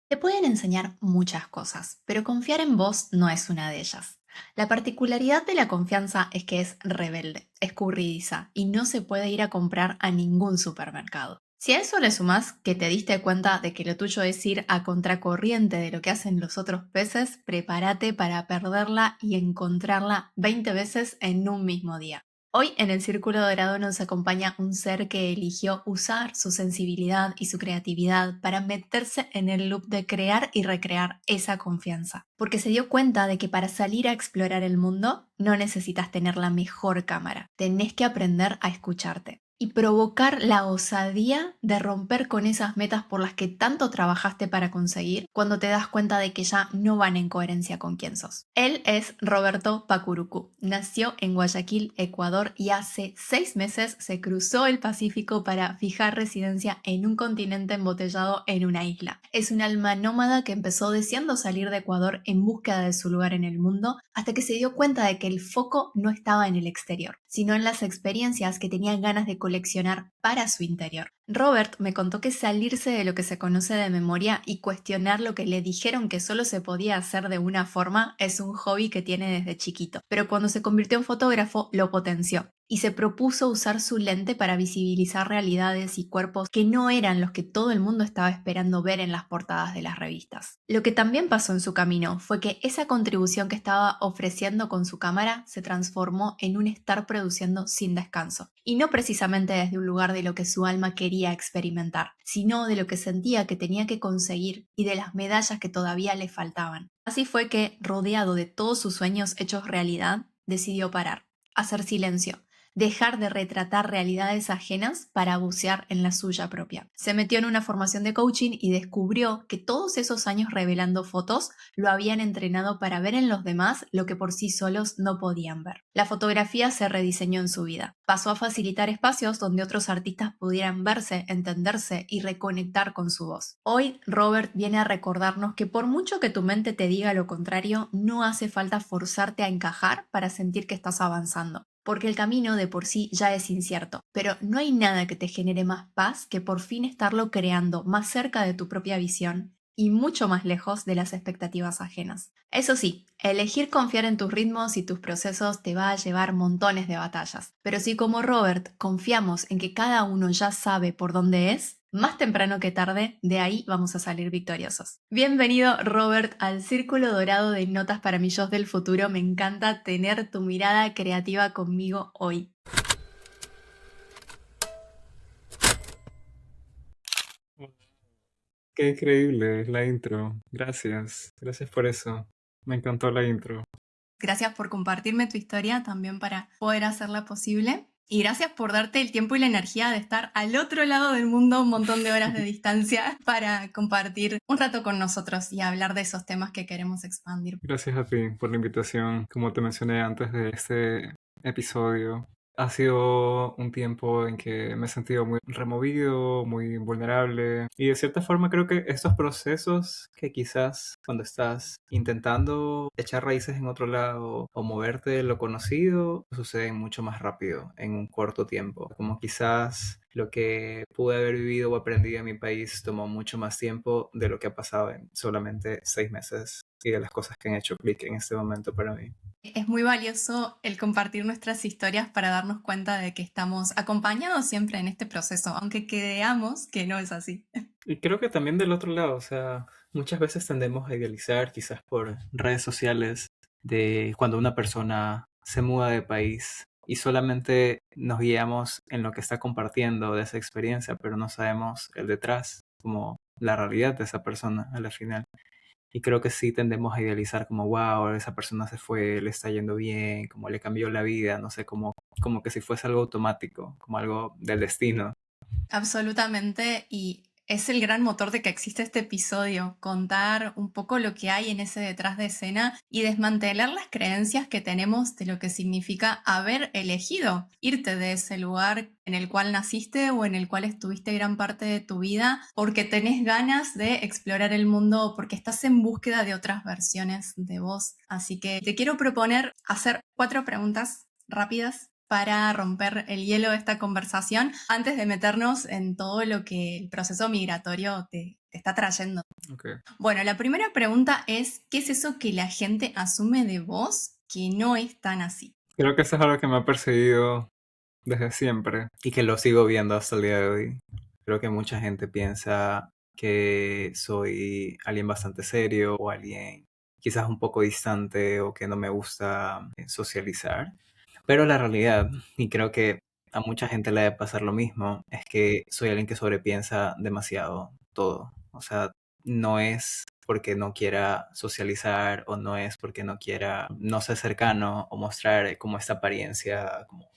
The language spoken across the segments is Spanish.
Te pueden enseñar muchas cosas, pero confiar en vos no es una de ellas. La particularidad de la confianza es que es rebelde, escurridiza y no se puede ir a comprar a ningún supermercado. Si a eso le sumás que te diste cuenta de que lo tuyo es ir a contracorriente de lo que hacen los otros peces, prepárate para perderla y encontrarla 20 veces en un mismo día. Hoy en el Círculo Dorado nos acompaña un ser que eligió usar su sensibilidad y su creatividad para meterse en el loop de crear y recrear esa confianza, porque se dio cuenta de que para salir a explorar el mundo no necesitas tener la mejor cámara, tenés que aprender a escucharte y provocar la osadía de romper con esas metas por las que tanto trabajaste para conseguir cuando te das cuenta de que ya no van en coherencia con quién sos. Él es Roberto Pacurucú. Nació en Guayaquil, Ecuador y hace 6 meses se cruzó el Pacífico para fijar residencia en un continente embotellado en una isla. Es un alma nómada que empezó deseando salir de Ecuador en búsqueda de su lugar en el mundo hasta que se dio cuenta de que el foco no estaba en el exterior, sino en las experiencias que tenía ganas de coleccionar para su interior. Robert me contó que salirse de lo que se conoce de memoria y cuestionar lo que le dijeron que solo se podía hacer de una forma es un hobby que tiene desde chiquito, pero cuando se convirtió en fotógrafo lo potenció y se propuso usar su lente para visibilizar realidades y cuerpos que no eran los que todo el mundo estaba esperando ver en las portadas de las revistas. Lo que también pasó en su camino fue que esa contribución que estaba ofreciendo con su cámara se transformó en un estar produciendo sin descanso, y no precisamente desde un lugar de lo que su alma quería experimentar, sino de lo que sentía que tenía que conseguir y de las medallas que todavía le faltaban. Así fue que, rodeado de todos sus sueños hechos realidad, decidió parar, hacer silencio, dejar de retratar realidades ajenas para bucear en la suya propia. Se metió en una formación de coaching y descubrió que todos esos años revelando fotos lo habían entrenado para ver en los demás lo que por sí solos no podían ver. La fotografía se rediseñó en su vida. Pasó a facilitar espacios donde otros artistas pudieran verse, entenderse y reconectar con su voz. Hoy Robert viene a recordarnos que por mucho que tu mente te diga lo contrario, no hace falta forzarte a encajar para sentir que estás avanzando, porque el camino de por sí ya es incierto, pero no hay nada que te genere más paz que por fin estarlo creando más cerca de tu propia visión y mucho más lejos de las expectativas ajenas. Eso sí, elegir confiar en tus ritmos y tus procesos te va a llevar montones de batallas, pero si como Robert confiamos en que cada uno ya sabe por dónde es, más temprano que tarde, de ahí vamos a salir victoriosos. Bienvenido, Robert, al Círculo Dorado de Notas para mi Yo del futuro. Me encanta tener tu mirada creativa conmigo hoy. Qué increíble es la intro. Gracias. Gracias por eso. Me encantó la intro. Gracias por compartirme tu historia también para poder hacerla posible. Y gracias por darte el tiempo y la energía de estar al otro lado del mundo, un montón de horas de distancia, para compartir un rato con nosotros y hablar de esos temas que queremos expandir. Gracias a ti por la invitación. Como te mencioné antes de este episodio, ha sido un tiempo en que me he sentido muy removido, muy vulnerable. Y de cierta forma creo que estos procesos que quizás cuando estás intentando echar raíces en otro lado o moverte de lo conocido, suceden mucho más rápido, en un corto tiempo. Como quizás lo que pude haber vivido o aprendido en mi país tomó mucho más tiempo de lo que ha pasado en solamente 6 meses y de las cosas que han hecho clic en este momento para mí. Es muy valioso el compartir nuestras historias para darnos cuenta de que estamos acompañados siempre en este proceso, aunque creamos que no es así. Y creo que también del otro lado, o sea, muchas veces tendemos a idealizar, quizás por redes sociales, de cuando una persona se muda de país y solamente nos guiamos en lo que está compartiendo de esa experiencia, pero no sabemos el detrás, como la realidad de esa persona a la final. Y creo que sí tendemos a idealizar como, wow, esa persona se fue, le está yendo bien, como le cambió la vida, no sé, como que si fuese algo automático, como algo del destino. Absolutamente, y es el gran motor de que existe este episodio, contar un poco lo que hay en ese detrás de escena y desmantelar las creencias que tenemos de lo que significa haber elegido irte de ese lugar en el cual naciste o en el cual estuviste gran parte de tu vida porque tenés ganas de explorar el mundo o porque estás en búsqueda de otras versiones de vos. Así que te quiero proponer hacer 4 preguntas rápidas para romper el hielo de esta conversación antes de meternos en todo lo que el proceso migratorio te está trayendo. Okay. Bueno, la primera pregunta es, ¿qué es eso que la gente asume de vos que no es tan así? Creo que eso es algo que me ha perseguido desde siempre y que lo sigo viendo hasta el día de hoy. Creo que mucha gente piensa que soy alguien bastante serio o alguien quizás un poco distante o que no me gusta socializar. Pero la realidad, y creo que a mucha gente le debe pasar lo mismo, es que soy alguien que sobrepiensa demasiado todo. O sea, no es porque no quiera socializar o no es porque no quiera no ser cercano o mostrar como esta apariencia, como,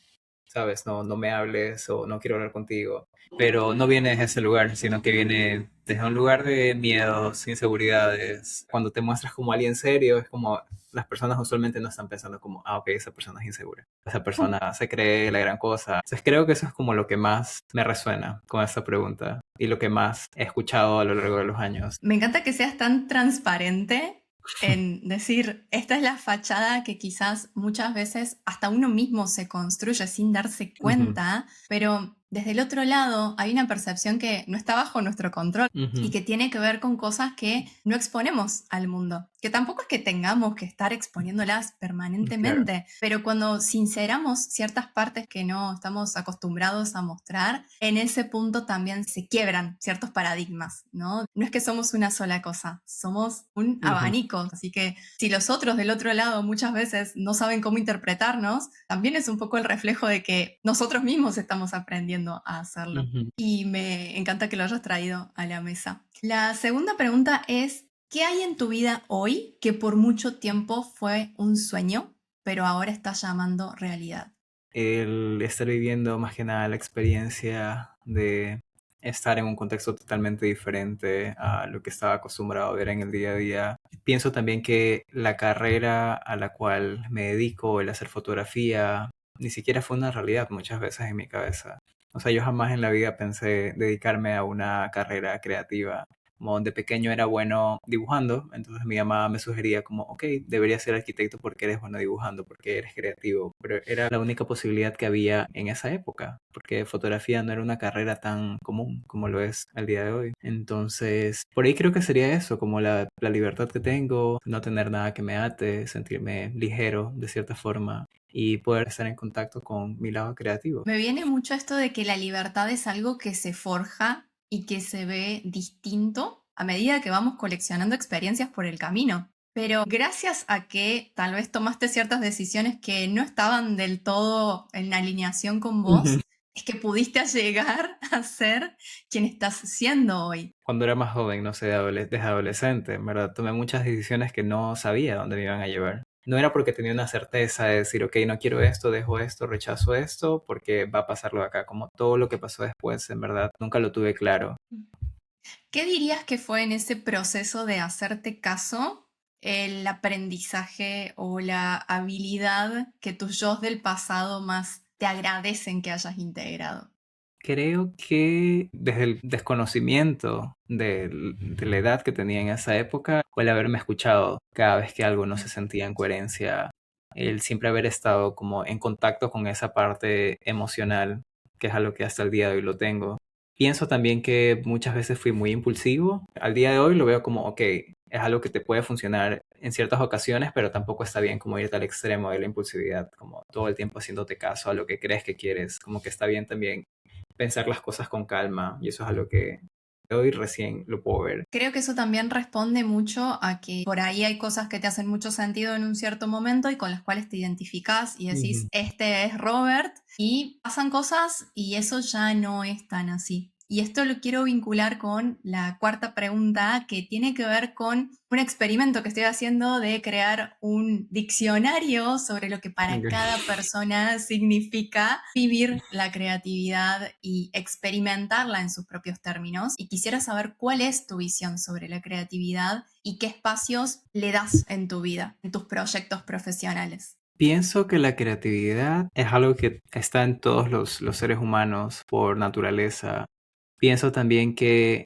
sabes, no me hables o no quiero hablar contigo. Pero no viene desde ese lugar, sino que viene desde un lugar de miedos, inseguridades. Cuando te muestras como alguien serio, es como las personas usualmente no están pensando como, ok, esa persona es insegura. Esa persona se cree la gran cosa. Entonces creo que eso es como lo que más me resuena con esta pregunta y lo que más he escuchado a lo largo de los años. Me encanta que seas tan transparente en decir, esta es la fachada que quizás muchas veces hasta uno mismo se construye sin darse cuenta, pero desde el otro lado hay una percepción que no está bajo nuestro control y que tiene que ver con cosas que no exponemos al mundo, que tampoco es que tengamos que estar exponiéndolas permanentemente, pero cuando sinceramos ciertas partes que no estamos acostumbrados a mostrar, en ese punto también se quiebran ciertos paradigmas, ¿no? No es que somos una sola cosa, somos un abanico, así que si los otros del otro lado muchas veces no saben cómo interpretarnos, también es un poco el reflejo de que nosotros mismos estamos aprendiendo a hacerlo. Y me encanta que lo hayas traído a la mesa. La segunda pregunta es, ¿qué hay en tu vida hoy que por mucho tiempo fue un sueño, pero ahora está llamando realidad? El estar viviendo más que nada la experiencia de estar en un contexto totalmente diferente a lo que estaba acostumbrado a ver en el día a día. Pienso también que la carrera a la cual me dedico, el hacer fotografía, ni siquiera fue una realidad muchas veces en mi cabeza. O sea, yo jamás en la vida pensé dedicarme a una carrera creativa. Como de pequeño era bueno dibujando, entonces mi mamá me sugería como, ok, deberías ser arquitecto porque eres bueno dibujando, porque eres creativo, pero era la única posibilidad que había en esa época, porque fotografía no era una carrera tan común como lo es al día de hoy. Entonces, por ahí creo que sería eso, como la libertad que tengo, no tener nada que me ate, sentirme ligero de cierta forma y poder estar en contacto con mi lado creativo. Me viene mucho esto de que la libertad es algo que se forja y que se ve distinto a medida que vamos coleccionando experiencias por el camino. Pero gracias a que tal vez tomaste ciertas decisiones que no estaban del todo en alineación con vos, es que pudiste llegar a ser quien estás siendo hoy. Cuando era más joven, no sé, desde adolescente, en verdad, tomé muchas decisiones que no sabía dónde me iban a llevar. No era porque tenía una certeza de decir, ok, no quiero esto, dejo esto, rechazo esto, porque va a pasarlo de acá. Como todo lo que pasó después, en verdad, nunca lo tuve claro. ¿Qué dirías que fue en ese proceso de hacerte caso el aprendizaje o la habilidad que tus yo del pasado más te agradecen que hayas integrado? Creo que desde el desconocimiento de la edad que tenía en esa época, fue el haberme escuchado cada vez que algo no se sentía en coherencia, el siempre haber estado como en contacto con esa parte emocional, que es algo que hasta el día de hoy lo tengo. Pienso también que muchas veces fui muy impulsivo. Al día de hoy lo veo como, ok, es algo que te puede funcionar en ciertas ocasiones, pero tampoco está bien como irte al extremo de la impulsividad, como todo el tiempo haciéndote caso a lo que crees que quieres. Como que está bien también pensar las cosas con calma y eso es algo que hoy recién lo puedo ver. Creo que eso también responde mucho a que por ahí hay cosas que te hacen mucho sentido en un cierto momento y con las cuales te identificás y decís, este es Robert, y pasan cosas y eso ya no es tan así. Y esto lo quiero vincular con la cuarta pregunta que tiene que ver con un experimento que estoy haciendo de crear un diccionario sobre lo que para cada persona significa vivir la creatividad y experimentarla en sus propios términos. Y quisiera saber cuál es tu visión sobre la creatividad y qué espacios le das en tu vida, en tus proyectos profesionales. Pienso que la creatividad es algo que está en todos los seres humanos por naturaleza. Pienso también que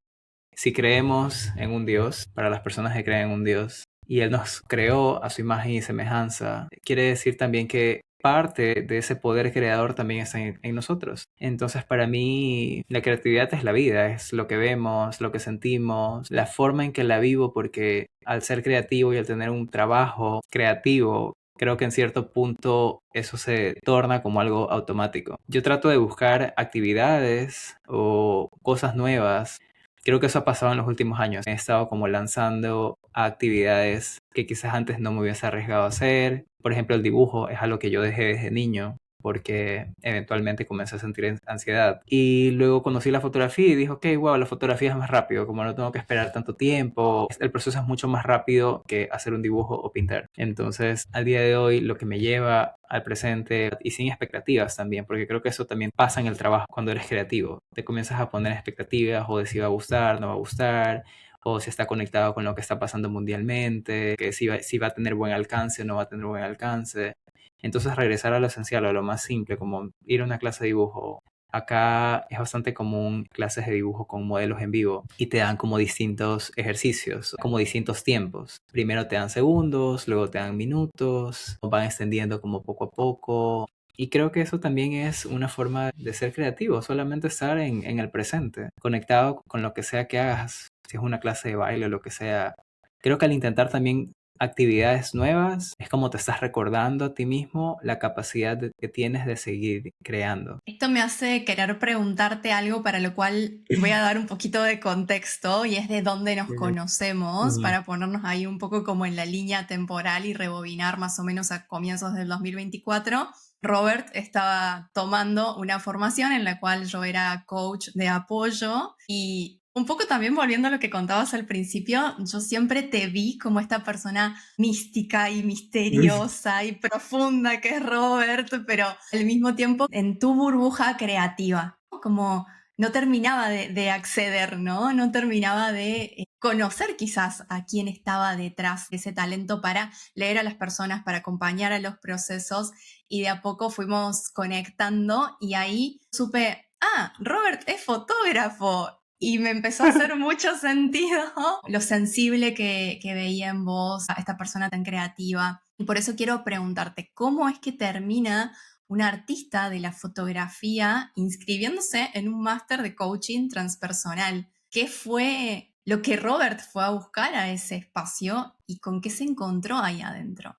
si creemos en un Dios, para las personas que creen en un Dios, y Él nos creó a su imagen y semejanza, quiere decir también que parte de ese poder creador también está en nosotros. Entonces, para mí, la creatividad es la vida, es lo que vemos, lo que sentimos, la forma en que la vivo, porque al ser creativo y al tener un trabajo creativo, creo que en cierto punto eso se torna como algo automático. Yo trato de buscar actividades o cosas nuevas. Creo que eso ha pasado en los últimos años. He estado como lanzando actividades que quizás antes no me hubiese arriesgado a hacer. Por ejemplo, el dibujo es algo que yo dejé desde niño porque eventualmente comencé a sentir ansiedad. Y luego conocí la fotografía y dije, ok, wow, la fotografía es más rápido, como no tengo que esperar tanto tiempo, el proceso es mucho más rápido que hacer un dibujo o pintar. Entonces, al día de hoy, lo que me lleva al presente y sin expectativas también, porque creo que eso también pasa en el trabajo cuando eres creativo. Te comienzas a poner expectativas o de si va a gustar, no va a gustar, o si está conectado con lo que está pasando mundialmente, que si va a tener buen alcance o no va a tener buen alcance. Entonces regresar a lo esencial, a lo más simple, como ir a una clase de dibujo. Acá es bastante común clases de dibujo con modelos en vivo y te dan como distintos ejercicios, como distintos tiempos. Primero te dan segundos, luego te dan minutos, van extendiendo como poco a poco. Y creo que eso también es una forma de ser creativo, solamente estar en el presente, conectado con lo que sea que hagas, si es una clase de baile o lo que sea. Creo que al intentar también actividades nuevas, es como te estás recordando a ti mismo la capacidad que tienes de seguir creando. Esto me hace querer preguntarte algo para lo cual voy a dar un poquito de contexto y es de dónde nos Ujú. conocemos Ujú. para ponernos ahí un poco como en la línea temporal y rebobinar más o menos a comienzos del 2024. Robert estaba tomando una formación en la cual yo era coach de apoyo y un poco también volviendo a lo que contabas al principio, yo siempre te vi como esta persona mística y misteriosa y profunda que es Robert, pero al mismo tiempo en tu burbuja creativa, ¿no? Como no terminaba de acceder, ¿no? No terminaba de conocer quizás a quién estaba detrás de ese talento para leer a las personas, para acompañar a los procesos y de a poco fuimos conectando y ahí supe, ah, Robert es fotógrafo. Y me empezó a hacer mucho sentido lo sensible que veía en vos, a esta persona tan creativa. Y por eso quiero preguntarte, ¿cómo es que termina un artista de la fotografía inscribiéndose en un máster de coaching transpersonal? ¿Qué fue lo que Robert fue a buscar a ese espacio y con qué se encontró ahí adentro?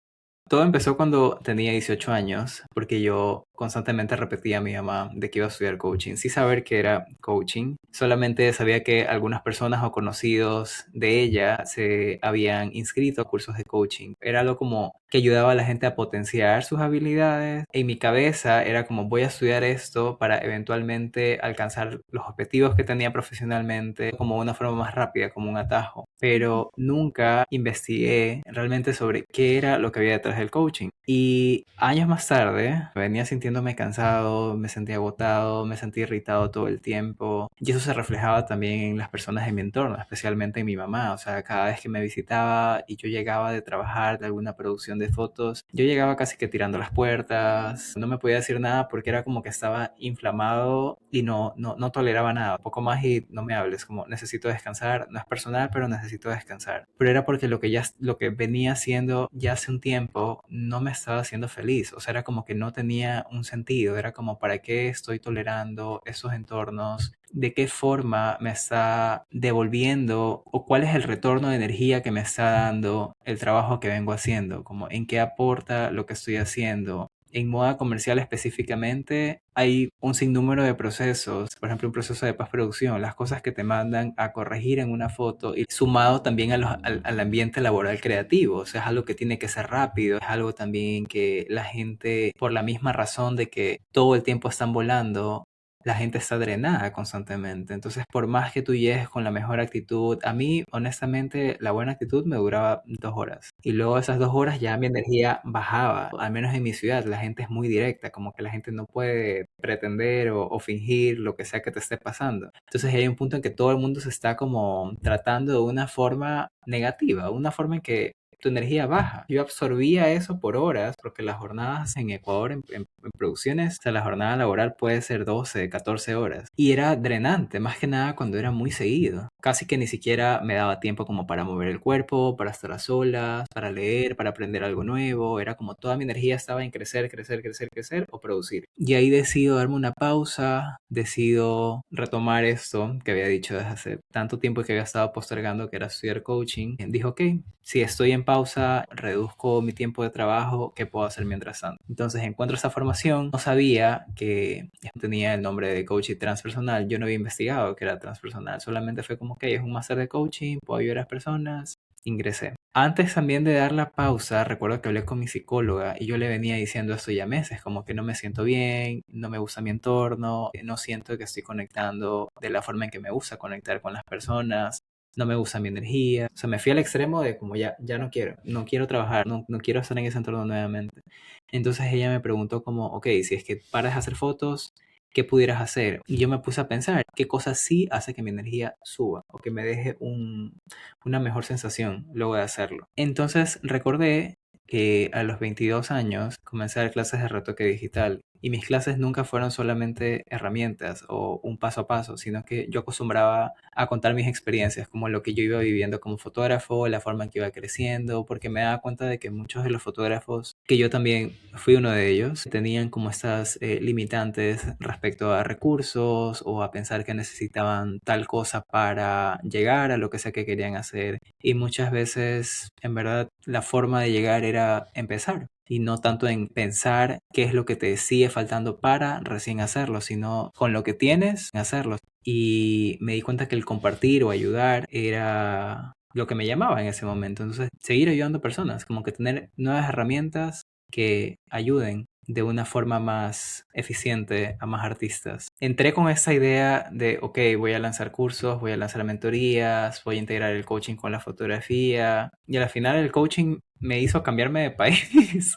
Todo empezó cuando tenía 18 años, porque yo constantemente repetía a mi mamá de que iba a estudiar coaching, sin saber que era coaching. Solamente sabía que algunas personas o conocidos de ella se habían inscrito a cursos de coaching. Era algo como que ayudaba a la gente a potenciar sus habilidades. En mi cabeza era como voy a estudiar esto para eventualmente alcanzar los objetivos que tenía profesionalmente como una forma más rápida, como un atajo. Pero nunca investigué realmente sobre qué era lo que había detrás del coaching. Y años más tarde venía sintiéndome cansado, me sentía agotado, me sentía irritado todo el tiempo. Y eso se reflejaba también en las personas de mi entorno, especialmente en mi mamá. O sea, cada vez que me visitaba y yo llegaba de trabajar de alguna producción de fotos, yo llegaba casi que tirando las puertas. No me podía decir nada porque era como que estaba inflamado y no toleraba nada. Poco más y no me hables, como necesito descansar. No es personal, pero necesito descansar. Pero era porque lo que venía haciendo ya hace un tiempo no me estaba haciendo feliz. O sea, era como que no tenía un sentido. Era como, ¿para qué estoy tolerando esos entornos? ¿De qué forma me está devolviendo o cuál es el retorno de energía que me está dando el trabajo que vengo haciendo? Como en qué aporta lo que estoy haciendo. En moda comercial específicamente hay un sinnúmero de procesos, por ejemplo un proceso de postproducción, las cosas que te mandan a corregir en una foto y sumado también al ambiente laboral creativo, o sea, es algo que tiene que ser rápido, es algo también que la gente, por la misma razón de que todo el tiempo están volando, la gente está drenada constantemente. Entonces, por más que tú llegues con la mejor actitud, a mí, honestamente, la buena actitud me duraba 2 horas. Y luego esas 2 horas ya mi energía bajaba. Al menos en mi ciudad, la gente es muy directa, como que la gente no puede pretender o fingir lo que sea que te esté pasando. Entonces, hay un punto en que todo el mundo se está como tratando de una forma negativa, una forma en que tu energía baja. Yo absorbía eso por horas, porque las jornadas en Ecuador, en producciones, o sea, la jornada laboral puede ser 12, 14 horas. Y era drenante, más que nada cuando era muy seguido. casi que ni siquiera me daba tiempo como para mover el cuerpo, para estar a solas, para leer, para aprender algo nuevo. Era como toda mi energía estaba en crecer, crecer, crecer, crecer o producir. Y ahí decido darme una pausa, decido retomar esto que había dicho desde hace tanto tiempo que había estado postergando, que era estudiar coaching. Dijo, ok, si estoy en pausa, reduzco mi tiempo de trabajo, ¿qué puedo hacer mientras tanto? Entonces encuentro esa formación. No sabía que tenía el nombre de coaching transpersonal. Yo no había investigado que era transpersonal. Solamente fue como que es un máster de coaching, puedo ayudar a las personas. Ingresé. Antes también de dar la pausa, recuerdo que hablé con mi psicóloga y yo le venía diciendo esto ya meses, como que no me siento bien, no me gusta mi entorno, no siento que estoy conectando de la forma en que me gusta conectar con las personas, no me gusta mi energía. O sea, me fui al extremo de como ya no quiero trabajar, no quiero estar en ese entorno nuevamente. Entonces ella me preguntó como, ok, si es que paras de hacer fotos, ¿qué pudieras hacer? Y yo me puse a pensar, ¿qué cosas sí hace que mi energía suba o que me deje una mejor sensación luego de hacerlo? Entonces recordé que a los 22 años comencé a dar clases de retoque digital y mis clases nunca fueron solamente herramientas o un paso a paso, sino que yo acostumbraba a contar mis experiencias, como lo que yo iba viviendo como fotógrafo, la forma en que iba creciendo, porque me daba cuenta de que muchos de los fotógrafos, que yo también fui uno de ellos, tenían como estas limitantes respecto a recursos o a pensar que necesitaban tal cosa para llegar a lo que sea que querían hacer. Y muchas veces, en verdad, la forma de llegar era empezar y no tanto en pensar qué es lo que te sigue faltando para recién hacerlo, sino con lo que tienes, hacerlo. Y me di cuenta que el compartir o ayudar era lo que me llamaba en ese momento. Entonces, seguir ayudando a personas, como que tener nuevas herramientas que ayuden de una forma más eficiente a más artistas. Entré con esa idea de, ok, voy a lanzar cursos, voy a lanzar mentorías, voy a integrar el coaching con la fotografía. Y al final el coaching me hizo cambiarme de país.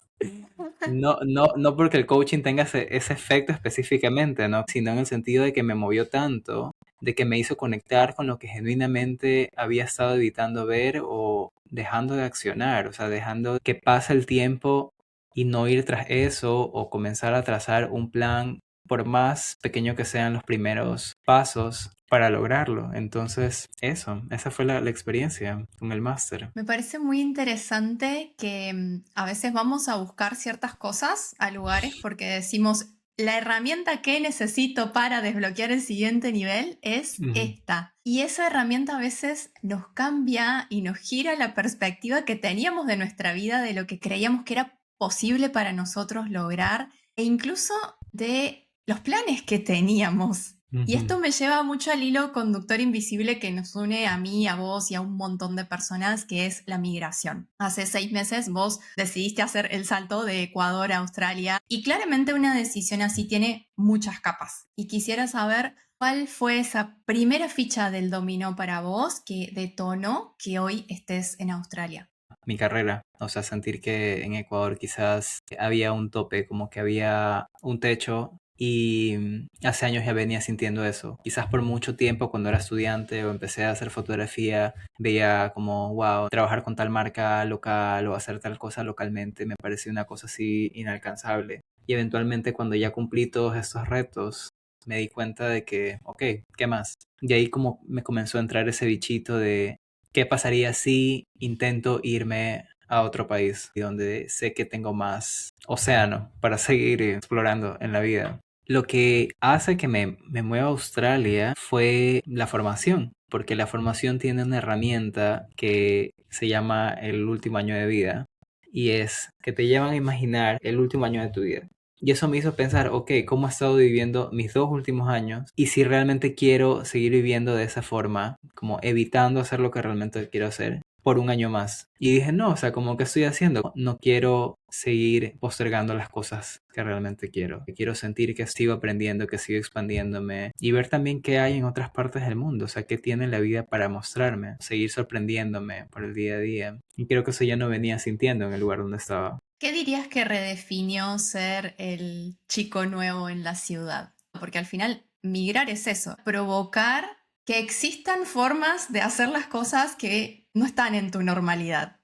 No porque el coaching tenga ese efecto específicamente, ¿no? Sino en el sentido de que me movió tanto, de que me hizo conectar con lo que genuinamente había estado evitando ver o dejando de accionar, o sea, dejando que pase el tiempo y no ir tras eso o comenzar a trazar un plan, por más pequeño que sean los primeros pasos para lograrlo. Entonces, esa fue la experiencia con el máster. Me parece muy interesante que a veces vamos a buscar ciertas cosas a lugares porque decimos, la herramienta que necesito para desbloquear el siguiente nivel es Ujú. esta. Y esa herramienta a veces nos cambia y nos gira la perspectiva que teníamos de nuestra vida, de lo que creíamos que era posible para nosotros lograr e incluso de los planes que teníamos. Y Ujú. esto me lleva mucho al hilo conductor invisible que nos une a mí, a vos y a un montón de personas, que es la migración. Hace 6 meses vos decidiste hacer el salto de Ecuador a Australia y claramente una decisión así tiene muchas capas. Y quisiera saber cuál fue esa primera ficha del dominó para vos que detonó que hoy estés en Australia. Mi carrera, o sea, sentir que en Ecuador quizás había un tope, como que había un techo y hace años ya venía sintiendo eso. Quizás por mucho tiempo cuando era estudiante o empecé a hacer fotografía, veía como, wow, trabajar con tal marca local o hacer tal cosa localmente me parecía una cosa así inalcanzable. Y eventualmente cuando ya cumplí todos estos retos, me di cuenta de que, ok, ¿qué más? Y ahí como me comenzó a entrar ese bichito de ¿qué pasaría si intento irme a otro país y donde sé que tengo más océano para seguir explorando en la vida? Lo que hace que me mueva a Australia fue la formación, porque la formación tiene una herramienta que se llama el último año de vida y es que te llevan a imaginar el último año de tu vida. Y eso me hizo pensar, ok, ¿cómo he estado viviendo mis 2 últimos años? Y si realmente quiero seguir viviendo de esa forma, como evitando hacer lo que realmente quiero hacer por un año más. Y dije, no, o sea, como que estoy haciendo, no quiero seguir postergando las cosas que realmente quiero. Quiero sentir que sigo aprendiendo, que sigo expandiéndome y ver también qué hay en otras partes del mundo, o sea, qué tiene la vida para mostrarme, seguir sorprendiéndome por el día a día. Y creo que eso ya no venía sintiendo en el lugar donde estaba. ¿Qué dirías que redefinió ser el chico nuevo en la ciudad? Porque al final migrar es eso, provocar que existan formas de hacer las cosas que no están en tu normalidad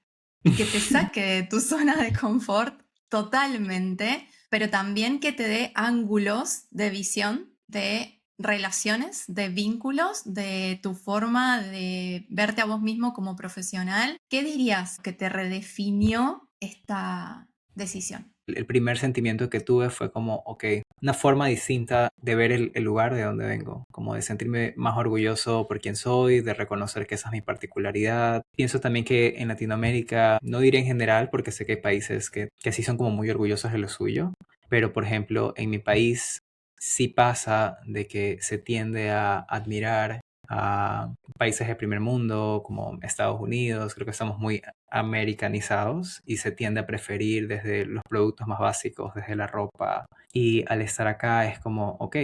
y que te saque de tu zona de confort totalmente, pero también que te dé ángulos de visión de relaciones, de vínculos, de tu forma de verte a vos mismo como profesional. ¿Qué dirías que te redefinió esta decisión? El primer sentimiento que tuve fue como, ok, una forma distinta de ver el lugar de donde vengo, como de sentirme más orgulloso por quien soy, de reconocer que esa es mi particularidad. Pienso también que en Latinoamérica, no diré en general, porque sé que hay países que sí son como muy orgullosos de lo suyo, pero por ejemplo, en mi país sí pasa de que se tiende a admirar a países de primer mundo como Estados Unidos. Creo que estamos muy americanizados y se tiende a preferir desde los productos más básicos, desde la ropa. Y al estar acá es como, ok,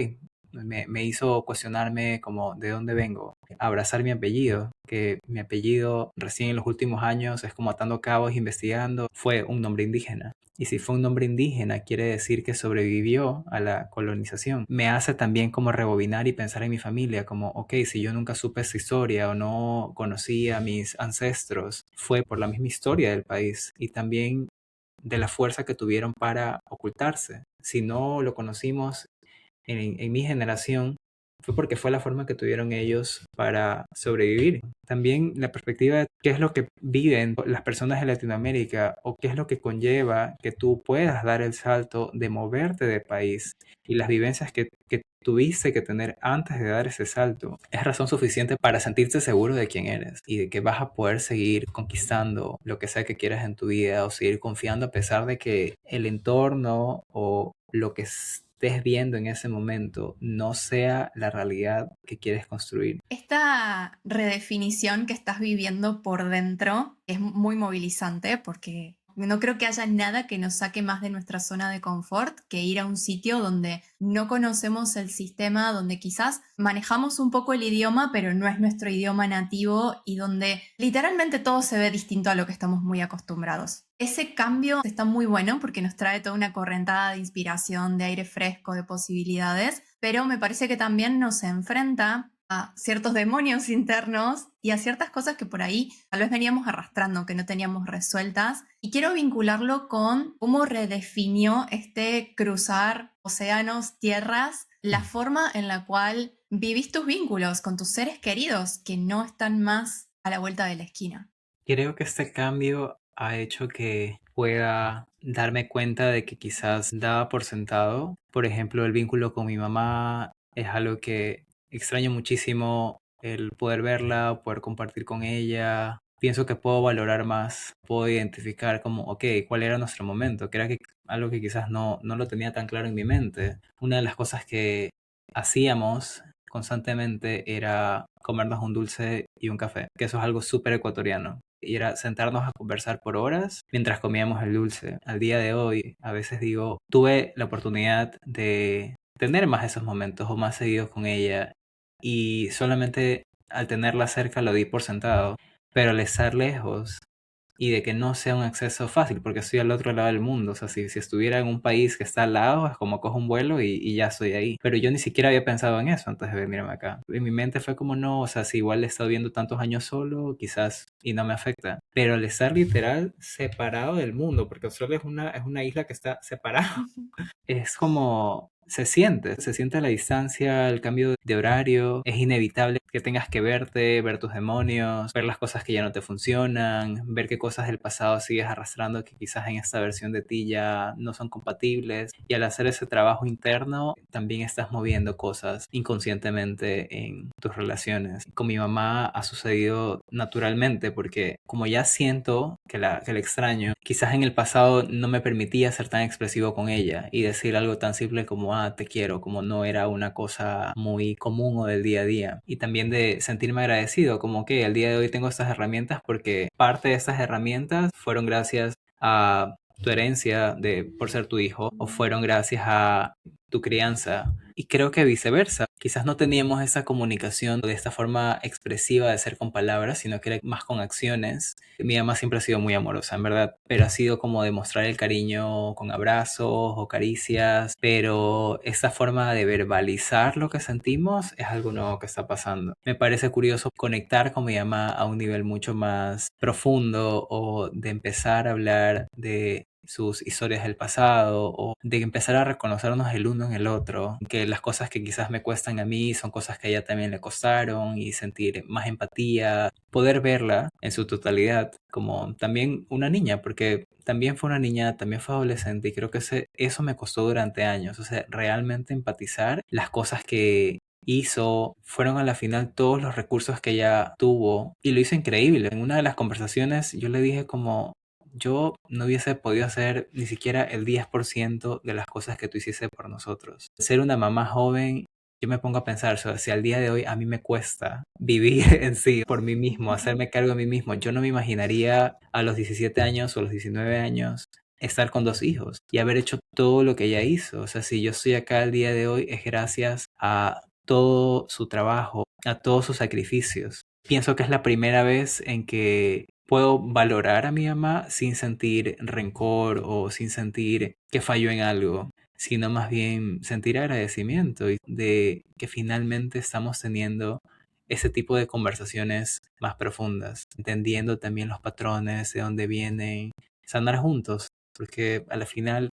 me hizo cuestionarme como de dónde vengo, abrazar mi apellido, que mi apellido recién en los últimos años es como atando cabos, investigando, fue un nombre indígena. Y si fue un nombre indígena, quiere decir que sobrevivió a la colonización. Me hace también como rebobinar y pensar en mi familia, como, ok, si yo nunca supe esa historia o no conocí a mis ancestros, fue por la misma historia del país y también de la fuerza que tuvieron para ocultarse. Si no lo conocimos en mi generación, fue porque fue la forma que tuvieron ellos para sobrevivir. También la perspectiva de qué es lo que viven las personas de Latinoamérica o qué es lo que conlleva que tú puedas dar el salto de moverte de país y las vivencias que tuviste que tener antes de dar ese salto es razón suficiente para sentirte seguro de quién eres y de que vas a poder seguir conquistando lo que sea que quieras en tu vida o seguir confiando a pesar de que el entorno o lo que estés viendo en ese momento no sea la realidad que quieres construir. Esta redefinición que estás viviendo por dentro es muy movilizante porque no creo que haya nada que nos saque más de nuestra zona de confort que ir a un sitio donde no conocemos el sistema, donde quizás manejamos un poco el idioma, pero no es nuestro idioma nativo y donde literalmente todo se ve distinto a lo que estamos muy acostumbrados. Ese cambio está muy bueno porque nos trae toda una correntada de inspiración, de aire fresco, de posibilidades, pero me parece que también nos enfrenta a ciertos demonios internos y a ciertas cosas que por ahí tal vez veníamos arrastrando, que no teníamos resueltas. Y quiero vincularlo con cómo redefinió este cruzar océanos, tierras, la forma en la cual vivís tus vínculos con tus seres queridos que no están más a la vuelta de la esquina. Creo que este cambio ha hecho que pueda darme cuenta de que quizás daba por sentado. Por ejemplo, el vínculo con mi mamá es algo que extraño muchísimo, el poder verla, poder compartir con ella. Pienso que puedo valorar más, puedo identificar como, ok, cuál era nuestro momento, que era algo que quizás no lo tenía tan claro en mi mente. Una de las cosas que hacíamos constantemente era comernos un dulce y un café, que eso es algo súper ecuatoriano. Y era sentarnos a conversar por horas mientras comíamos el dulce. Al día de hoy, a veces digo, tuve la oportunidad de tener más esos momentos o más seguidos con ella y solamente al tenerla cerca lo di por sentado, pero al estar lejos y de que no sea un acceso fácil, porque estoy al otro lado del mundo. O sea, si estuviera en un país que está al lado, es como cojo un vuelo y ya estoy ahí. Pero yo ni siquiera había pensado en eso antes de venirme acá. En mi mente fue como, no, o sea, si igual he estado viendo tantos años solo, quizás y no me afecta. Pero al estar literal separado del mundo, porque Australia es una isla que está separada, es como se siente la distancia, el cambio de horario, es inevitable que tengas que verte, ver tus demonios, ver las cosas que ya no te funcionan, ver qué cosas del pasado sigues arrastrando que quizás en esta versión de ti ya no son compatibles. Y al hacer ese trabajo interno, también estás moviendo cosas inconscientemente en tus relaciones. Con mi mamá ha sucedido naturalmente porque como ya siento que la extraño, quizás en el pasado no me permitía ser tan expresivo con ella y decir algo tan simple como, ah, te quiero, como no era una cosa muy común o del día a día. Y también de sentirme agradecido, como que al día de hoy tengo estas herramientas porque parte de estas herramientas fueron gracias a tu herencia por ser tu hijo o fueron gracias a tu crianza. Y creo que viceversa. Quizás no teníamos esa comunicación de esta forma expresiva de ser con palabras, sino que era más con acciones. Mi mamá siempre ha sido muy amorosa, en verdad, pero ha sido como demostrar el cariño con abrazos o caricias, pero esa forma de verbalizar lo que sentimos es algo nuevo que está pasando. Me parece curioso conectar con mi mamá a un nivel mucho más profundo o de empezar a hablar de sus historias del pasado o de empezar a reconocernos el uno en el otro, que las cosas que quizás me cuestan a mí son cosas que a ella también le costaron y sentir más empatía, poder verla en su totalidad como también una niña, porque también fue una niña, también fue adolescente y creo que eso me costó durante años, o sea, realmente empatizar las cosas que hizo, fueron a la final todos los recursos que ella tuvo y lo hizo increíble. En una de las conversaciones yo le dije como yo no hubiese podido hacer ni siquiera el 10% de las cosas que tú hiciste por nosotros. Ser una mamá joven, yo me pongo a pensar, o sea, si al día de hoy a mí me cuesta vivir en sí por mí mismo, hacerme cargo de mí mismo, yo no me imaginaría a los 17 años o a los 19 años estar con 2 hijos y haber hecho todo lo que ella hizo. O sea, si yo estoy acá al día de hoy es gracias a todo su trabajo, a todos sus sacrificios. Pienso que es la primera vez en que puedo valorar a mi mamá sin sentir rencor o sin sentir que falló en algo, sino más bien sentir agradecimiento y de que finalmente estamos teniendo ese tipo de conversaciones más profundas, entendiendo también los patrones, de dónde vienen, sanar juntos, porque a la final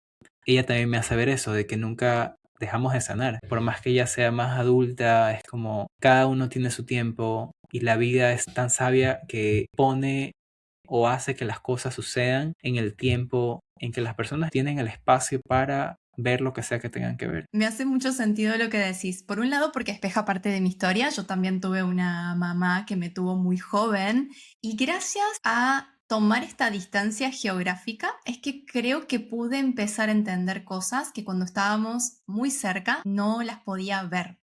ella también me hace ver eso, de que nunca dejamos de sanar. Por más que ella sea más adulta, es como cada uno tiene su tiempo y la vida es tan sabia que pone o hace que las cosas sucedan en el tiempo en que las personas tienen el espacio para ver lo que sea que tengan que ver. Me hace mucho sentido lo que decís. Por un lado, porque espeja parte de mi historia. Yo también tuve una mamá que me tuvo muy joven y gracias a tomar esta distancia geográfica es que creo que pude empezar a entender cosas que cuando estábamos muy cerca no las podía ver.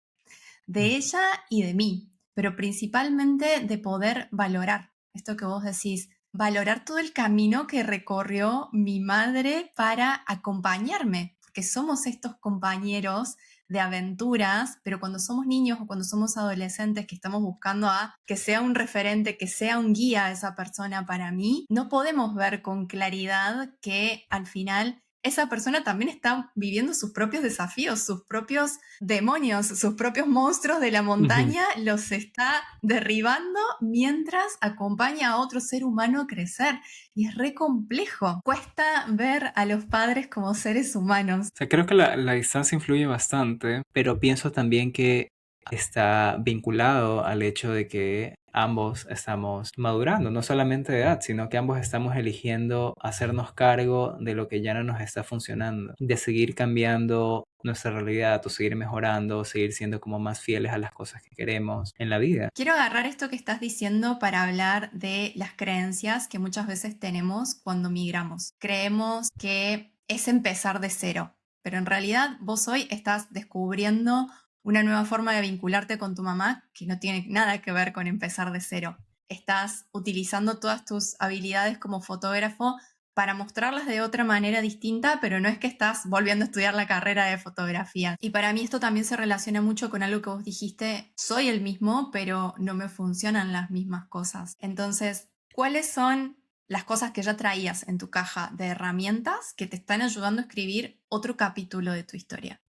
De ella y de mí, pero principalmente de poder valorar esto que vos decís, valorar todo el camino que recorrió mi madre para acompañarme, porque somos estos compañeros de aventuras, pero cuando somos niños o cuando somos adolescentes que estamos buscando a que sea un referente, que sea un guía esa persona para mí, no podemos ver con claridad que al final esa persona también está viviendo sus propios desafíos, sus propios demonios, sus propios monstruos de la montaña, los está derribando mientras acompaña a otro ser humano a crecer. Y es re complejo. Cuesta ver a los padres como seres humanos. O sea, creo que la distancia influye bastante. Pero pienso también que está vinculado al hecho de que ambos estamos madurando, no solamente de edad, sino que ambos estamos eligiendo hacernos cargo de lo que ya no nos está funcionando, de seguir cambiando nuestra realidad o seguir mejorando, seguir siendo como más fieles a las cosas que queremos en la vida. Quiero agarrar esto que estás diciendo para hablar de las creencias que muchas veces tenemos cuando migramos. Creemos que es empezar de cero, pero en realidad vos hoy estás descubriendo una nueva forma de vincularte con tu mamá que no tiene nada que ver con empezar de cero. Estás utilizando todas tus habilidades como fotógrafo para mostrarlas de otra manera distinta, pero no es que estás volviendo a estudiar la carrera de fotografía. Y para mí esto también se relaciona mucho con algo que vos dijiste, soy el mismo, pero no me funcionan las mismas cosas. Entonces, ¿cuáles son las cosas que ya traías en tu caja de herramientas que te están ayudando a escribir otro capítulo de tu historia?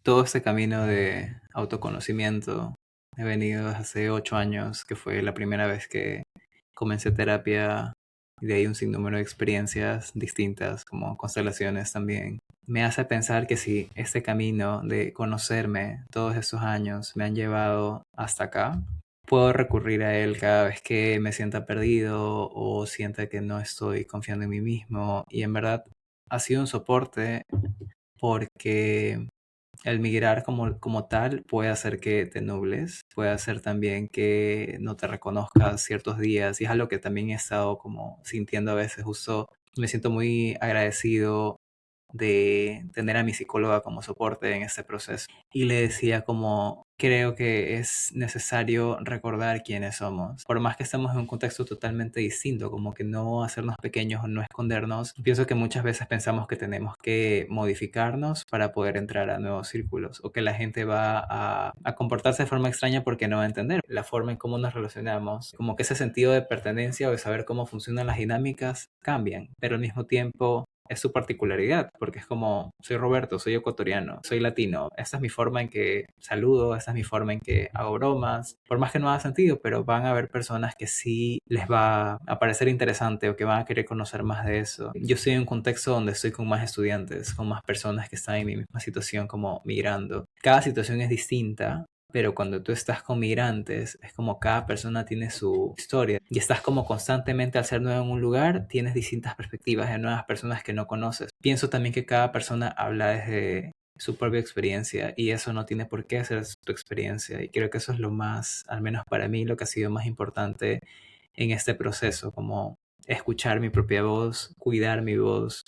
Todo este camino de autoconocimiento he venido desde hace 8 años, que fue la primera vez que comencé terapia y de ahí un sinnúmero de experiencias distintas, como constelaciones también. Me hace pensar que si este camino de conocerme todos estos años me han llevado hasta acá, puedo recurrir a él cada vez que me sienta perdido o sienta que no estoy confiando en mí mismo. Y en verdad ha sido un soporte porque el migrar como tal puede hacer que te nubles, puede hacer también que no te reconozcas ciertos días y es algo que también he estado como sintiendo a veces. Justo me siento muy agradecido de tener a mi psicóloga como soporte en este proceso. Y le decía como, creo que es necesario recordar quiénes somos. Por más que estemos en un contexto totalmente distinto, como que no hacernos pequeños o no escondernos, pienso que muchas veces pensamos que tenemos que modificarnos para poder entrar a nuevos círculos o que la gente va a comportarse de forma extraña porque no va a entender la forma en cómo nos relacionamos. Como que ese sentido de pertenencia o de saber cómo funcionan las dinámicas cambian, pero al mismo tiempo es su particularidad, porque es como, soy Roberto, soy ecuatoriano, soy latino, esta es mi forma en que saludo, esta es mi forma en que hago bromas, por más que no haga sentido, pero van a haber personas que sí les va a parecer interesante o que van a querer conocer más de eso. Yo estoy en un contexto donde estoy con más estudiantes, con más personas que están en mi misma situación como migrando. Cada situación es distinta, pero cuando tú estás con migrantes, es como cada persona tiene su historia y estás como constantemente al ser nuevo en un lugar, tienes distintas perspectivas de nuevas personas que no conoces. Pienso también que cada persona habla desde su propia experiencia y eso no tiene por qué ser tu experiencia y creo que eso es lo más, al menos para mí, lo que ha sido más importante en este proceso, como escuchar mi propia voz, cuidar mi voz.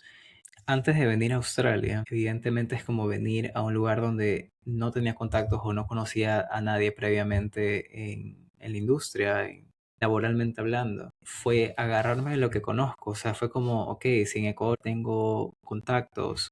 Antes de venir a Australia, evidentemente es como venir a un lugar donde no tenía contactos o no conocía a nadie previamente en la industria, laboralmente hablando. Fue agarrarme de lo que conozco, o sea, fue como, ok, si en Ecuador tengo contactos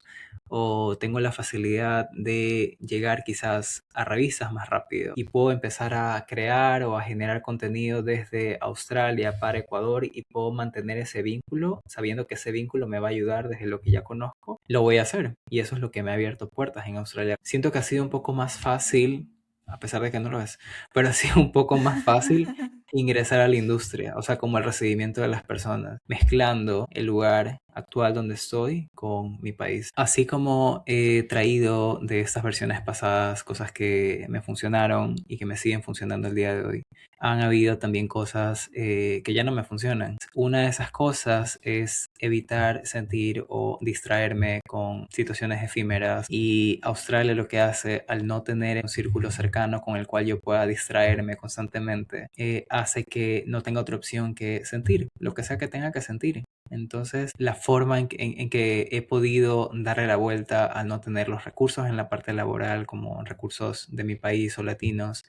o tengo la facilidad de llegar quizás a revistas más rápido y puedo empezar a crear o a generar contenido desde Australia para Ecuador y puedo mantener ese vínculo sabiendo que ese vínculo me va a ayudar desde lo que ya conozco, lo voy a hacer y eso es lo que me ha abierto puertas en Australia. Siento que ha sido un poco más fácil, a pesar de que no lo es, pero ha sido un poco más fácil ingresar a la industria, o sea, como el recibimiento de las personas, mezclando el lugar actual donde estoy con mi país. Así como he traído de estas versiones pasadas cosas que me funcionaron y que me siguen funcionando el día de hoy, han habido también cosas que ya no me funcionan. Una de esas cosas es evitar sentir o distraerme con situaciones efímeras y Australia lo que hace al no tener un círculo cercano con el cual yo pueda distraerme constantemente hace que no tenga otra opción que sentir lo que sea que tenga que sentir. Entonces, la forma en que he podido darle la vuelta al no tener los recursos en la parte laboral como recursos de mi país o latinos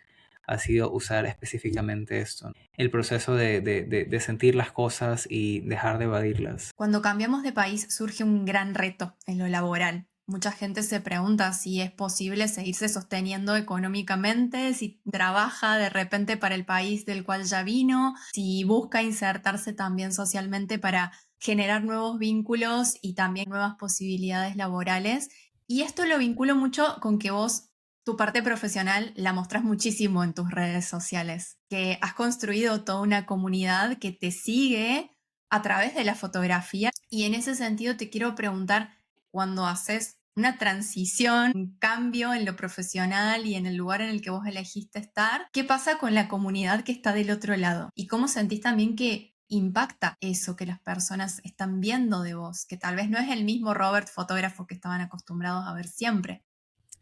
ha sido usar específicamente esto. El proceso de sentir las cosas y dejar de evadirlas. Cuando cambiamos de país surge un gran reto en lo laboral. Mucha gente se pregunta si es posible seguirse sosteniendo económicamente, si trabaja de repente para el país del cual ya vino, si busca insertarse también socialmente para generar nuevos vínculos y también nuevas posibilidades laborales. Y esto lo vinculo mucho con que vos tu parte profesional la mostrás muchísimo en tus redes sociales, que has construido toda una comunidad que te sigue a través de la fotografía. Y en ese sentido te quiero preguntar, cuando haces una transición, un cambio en lo profesional y en el lugar en el que vos elegiste estar, ¿qué pasa con la comunidad que está del otro lado? ¿Y cómo sentís también que impacta eso que las personas están viendo de vos? Que tal vez no es el mismo Robert fotógrafo que estaban acostumbrados a ver siempre.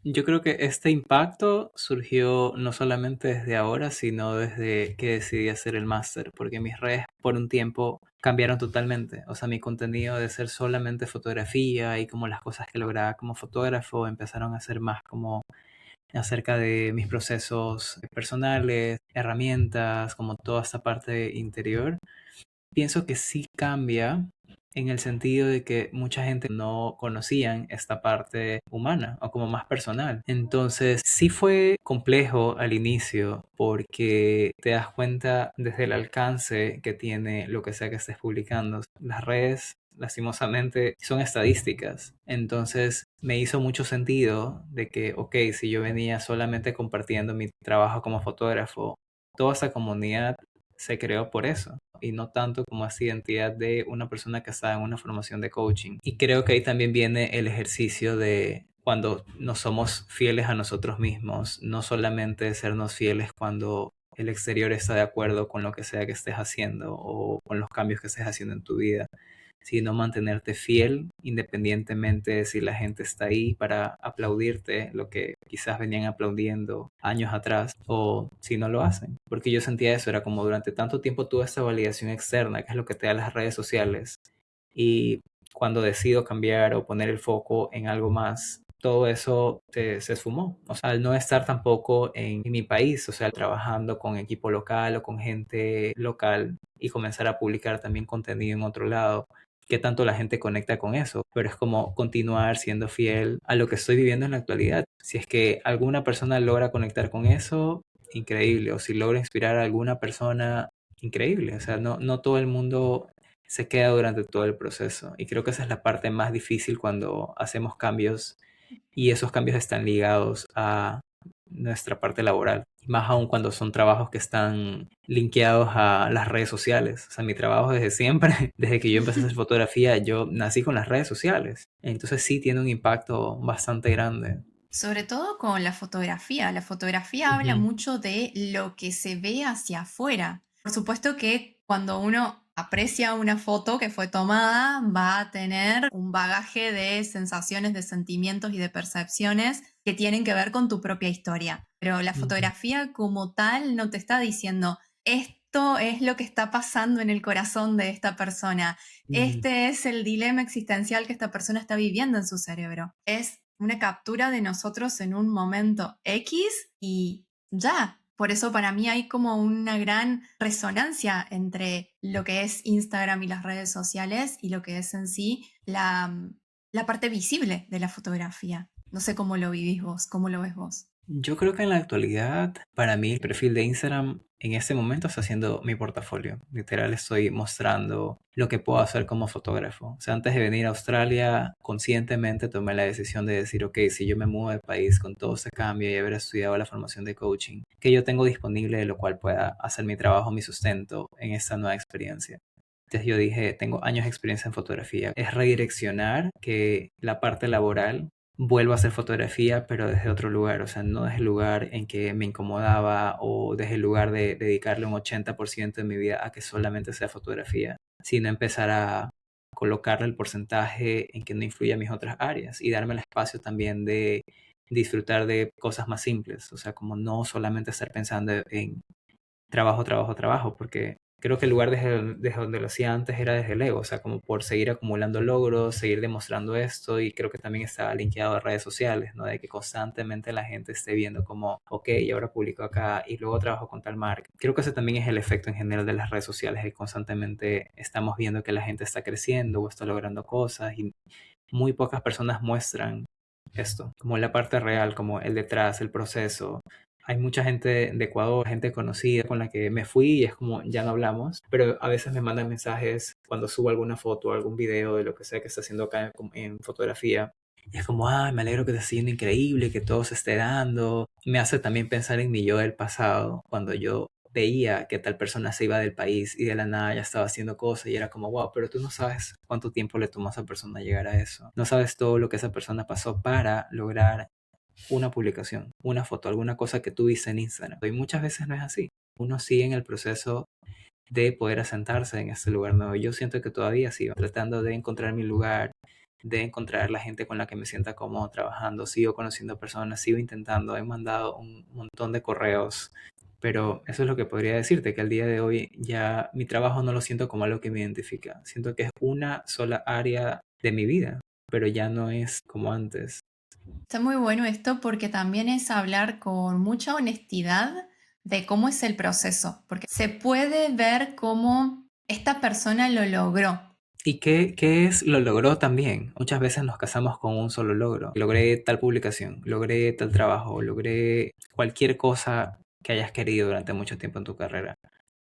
Yo creo que este impacto surgió no solamente desde ahora, sino desde que decidí hacer el máster, porque mis redes por un tiempo cambiaron totalmente. O sea, mi contenido de ser solamente fotografía y como las cosas que lograba como fotógrafo empezaron a ser más como acerca de mis procesos personales, herramientas, como toda esta parte interior. Pienso que sí cambia en el sentido de que mucha gente no conocían esta parte humana o como más personal. Entonces sí fue complejo al inicio porque te das cuenta desde el alcance que tiene lo que sea que estés publicando. Las redes lastimosamente son estadísticas. Entonces me hizo mucho sentido de que, ok, si yo venía solamente compartiendo mi trabajo como fotógrafo, toda esa comunidad se creó por eso y no tanto como esa identidad de una persona que está en una formación de coaching. Y creo que ahí también viene el ejercicio de cuando no somos fieles a nosotros mismos, no solamente sernos fieles cuando el exterior está de acuerdo con lo que sea que estés haciendo o con los cambios que estés haciendo en tu vida, sino mantenerte fiel independientemente de si la gente está ahí para aplaudirte lo que quizás venían aplaudiendo años atrás o si no lo hacen. Porque yo sentía eso, era como durante tanto tiempo tuve esta validación externa, que es lo que te da las redes sociales, y cuando decido cambiar o poner el foco en algo más, todo eso se esfumó. O sea, al no estar tampoco en mi país, o sea, trabajando con equipo local o con gente local y comenzar a publicar también contenido en otro lado, qué tanto la gente conecta con eso, pero es como continuar siendo fiel a lo que estoy viviendo en la actualidad. Si es que alguna persona logra conectar con eso, increíble, o si logra inspirar a alguna persona, increíble. O sea, no todo el mundo se queda durante todo el proceso. Y creo que esa es la parte más difícil cuando hacemos cambios y esos cambios están ligados a nuestra parte laboral. Y más aún cuando son trabajos que están linkeados a las redes sociales. O sea, mi trabajo desde siempre, desde que yo empecé a hacer fotografía, yo nací con las redes sociales. Entonces sí tiene un impacto bastante grande. Sobre todo con la fotografía. La fotografía habla Ujú. mucho de lo que se ve hacia afuera. Por supuesto que cuando uno aprecia una foto que fue tomada, va a tener un bagaje de sensaciones, de sentimientos y de percepciones que tienen que ver con tu propia historia. Pero la Ujú. fotografía como tal no te está diciendo, esto es lo que está pasando en el corazón de esta persona. Ujú. Este es el dilema existencial que esta persona está viviendo en su cerebro. Es una captura de nosotros en un momento X y ya. Por eso para mí hay como una gran resonancia entre lo que es Instagram y las redes sociales y lo que es en sí la parte visible de la fotografía. No sé cómo lo vivís vos, cómo lo ves vos. Yo creo que en la actualidad, para mí, el perfil de Instagram en este momento está siendo mi portafolio. Literal, estoy mostrando lo que puedo hacer como fotógrafo. O sea, antes de venir a Australia, conscientemente tomé la decisión de decir, ok, si yo me muevo de país con todo ese cambio y haber estudiado la formación de coaching, que yo tengo disponible, de lo cual pueda hacer mi trabajo, mi sustento en esta nueva experiencia. Entonces yo dije, tengo años de experiencia en fotografía. Es redireccionar que la parte laboral vuelvo a hacer fotografía, pero desde otro lugar, o sea, no desde el lugar en que me incomodaba o desde el lugar de dedicarle un 80% de mi vida a que solamente sea fotografía, sino empezar a colocarle el porcentaje en que no influya en mis otras áreas y darme el espacio también de disfrutar de cosas más simples, o sea, como no solamente estar pensando en trabajo, trabajo, trabajo, porque creo que el lugar desde donde lo hacía antes era desde el ego, o sea, como por seguir acumulando logros, seguir demostrando esto, y creo que también estaba linkeado a redes sociales, ¿no? De que constantemente la gente esté viendo como, ok, y ahora publico acá y luego trabajo con tal marca. Creo que ese también es el efecto en general de las redes sociales, que constantemente estamos viendo que la gente está creciendo o está logrando cosas y muy pocas personas muestran esto, como la parte real, como el detrás, el proceso. Hay mucha gente de Ecuador, gente conocida con la que me fui y es como ya no hablamos, pero a veces me mandan mensajes cuando subo alguna foto o algún video de lo que sea que está haciendo acá en fotografía. Y es como, ah, me alegro que te esté yendo increíble, que todo se esté dando. Me hace también pensar en mi yo del pasado, cuando yo veía que tal persona se iba del país y de la nada ya estaba haciendo cosas y era como, wow, pero tú no sabes cuánto tiempo le tomó a esa persona llegar a eso. No sabes todo lo que esa persona pasó para lograr una publicación, una foto, alguna cosa que tú viste en Instagram. Y muchas veces no es así. Uno sigue en el proceso de poder asentarse en este lugar nuevo. Yo siento que todavía sigo tratando de encontrar mi lugar, de encontrar la gente con la que me sienta cómodo trabajando. Sigo conociendo personas, sigo intentando. He mandado un montón de correos, pero eso es lo que podría decirte, que al día de hoy ya mi trabajo no lo siento como algo que me identifica. Siento que es una sola área de mi vida, pero ya no es como antes. Está muy bueno esto porque también es hablar con mucha honestidad de cómo es el proceso, porque se puede ver cómo esta persona lo logró. ¿Y qué es? Lo logró también. Muchas veces nos casamos con un solo logro. Logré tal publicación, logré tal trabajo, logré cualquier cosa que hayas querido durante mucho tiempo en tu carrera.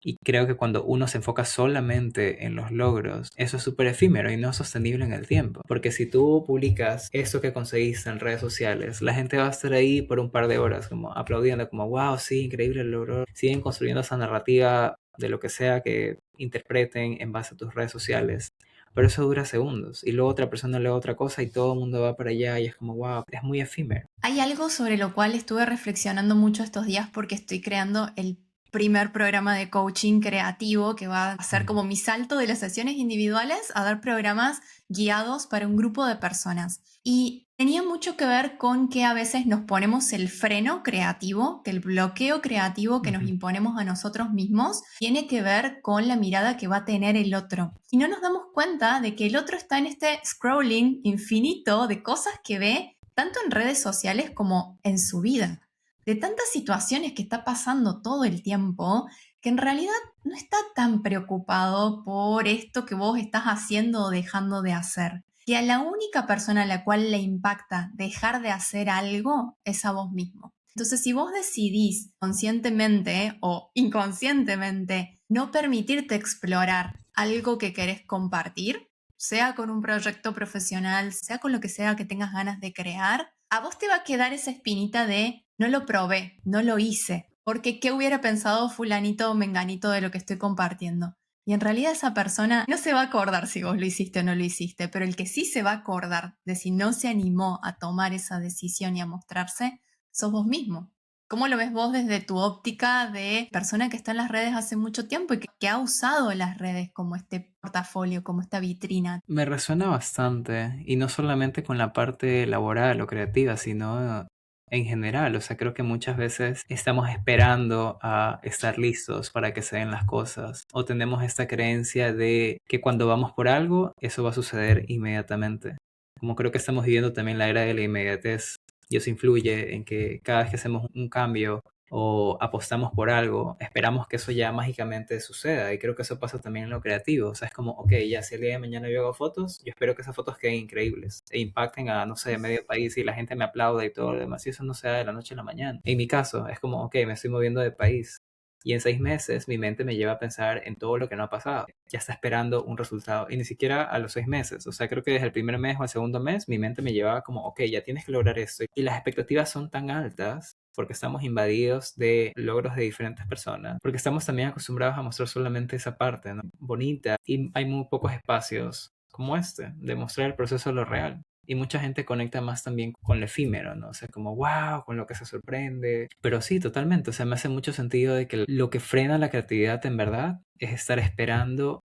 Y creo que cuando uno se enfoca solamente en los logros, eso es súper efímero y no sostenible en el tiempo. Porque si tú publicas eso que conseguiste en redes sociales, la gente va a estar ahí por un par de horas, como aplaudiendo, como, wow, sí, increíble el logro. Siguen construyendo esa narrativa de lo que sea que interpreten en base a tus redes sociales. Pero eso dura segundos. Y luego otra persona lee otra cosa y todo el mundo va para allá y es como, wow, es muy efímero. Hay algo sobre lo cual estuve reflexionando mucho estos días porque estoy creando el primer programa de coaching creativo que va a ser como mi salto de las sesiones individuales a dar programas guiados para un grupo de personas. Y tenía mucho que ver con que a veces nos ponemos el freno creativo, que el bloqueo creativo que nos Ujú. imponemos a nosotros mismos tiene que ver con la mirada que va a tener el otro. Y no nos damos cuenta de que el otro está en este scrolling infinito de cosas que ve tanto en redes sociales como en su vida, de tantas situaciones que está pasando todo el tiempo, que en realidad no está tan preocupado por esto que vos estás haciendo o dejando de hacer. Que a la única persona a la cual le impacta dejar de hacer algo es a vos mismo. Entonces, si vos decidís conscientemente o inconscientemente no permitirte explorar algo que querés compartir, sea con un proyecto profesional, sea con lo que sea que tengas ganas de crear, a vos te va a quedar esa espinita de no lo probé, no lo hice, porque ¿qué hubiera pensado fulanito o menganito de lo que estoy compartiendo? Y en realidad esa persona no se va a acordar si vos lo hiciste o no lo hiciste, pero el que sí se va a acordar de si no se animó a tomar esa decisión y a mostrarse, sos vos mismo. ¿Cómo lo ves vos desde tu óptica de persona que está en las redes hace mucho tiempo y que ha usado las redes como este portafolio, como esta vitrina? Me resuena bastante, y no solamente con la parte laboral o creativa, sino en general. O sea, creo que muchas veces estamos esperando a estar listos para que se den las cosas, o tenemos esta creencia de que cuando vamos por algo, eso va a suceder inmediatamente. Como creo que estamos viviendo también la era de la inmediatez, y eso influye en que cada vez que hacemos un cambio o apostamos por algo, esperamos que eso ya mágicamente suceda. Y creo que eso pasa también en lo creativo. O sea, es como, ok, ya si el día de mañana yo hago fotos, yo espero que esas fotos queden increíbles e impacten a, no sé, medio país y la gente me aplauda y todo lo demás. Y eso no se da de la noche a la mañana. En mi caso, es como, ok, me estoy moviendo de país. Y en 6 meses mi mente me lleva a pensar en todo lo que no ha pasado. Ya está esperando un resultado. Y ni siquiera a los 6 meses. O sea, creo que desde el primer mes o el segundo mes mi mente me llevaba como, ok, ya tienes que lograr esto. Y las expectativas son tan altas porque estamos invadidos de logros de diferentes personas, porque estamos también acostumbrados a mostrar solamente esa parte, ¿no? Bonita, y hay muy pocos espacios como este, de mostrar el proceso de lo real. Y mucha gente conecta más también con lo efímero, ¿no? O sea, como, wow, con lo que se sorprende. Pero sí, totalmente. O sea, me hace mucho sentido de que lo que frena la creatividad en verdad es estar esperando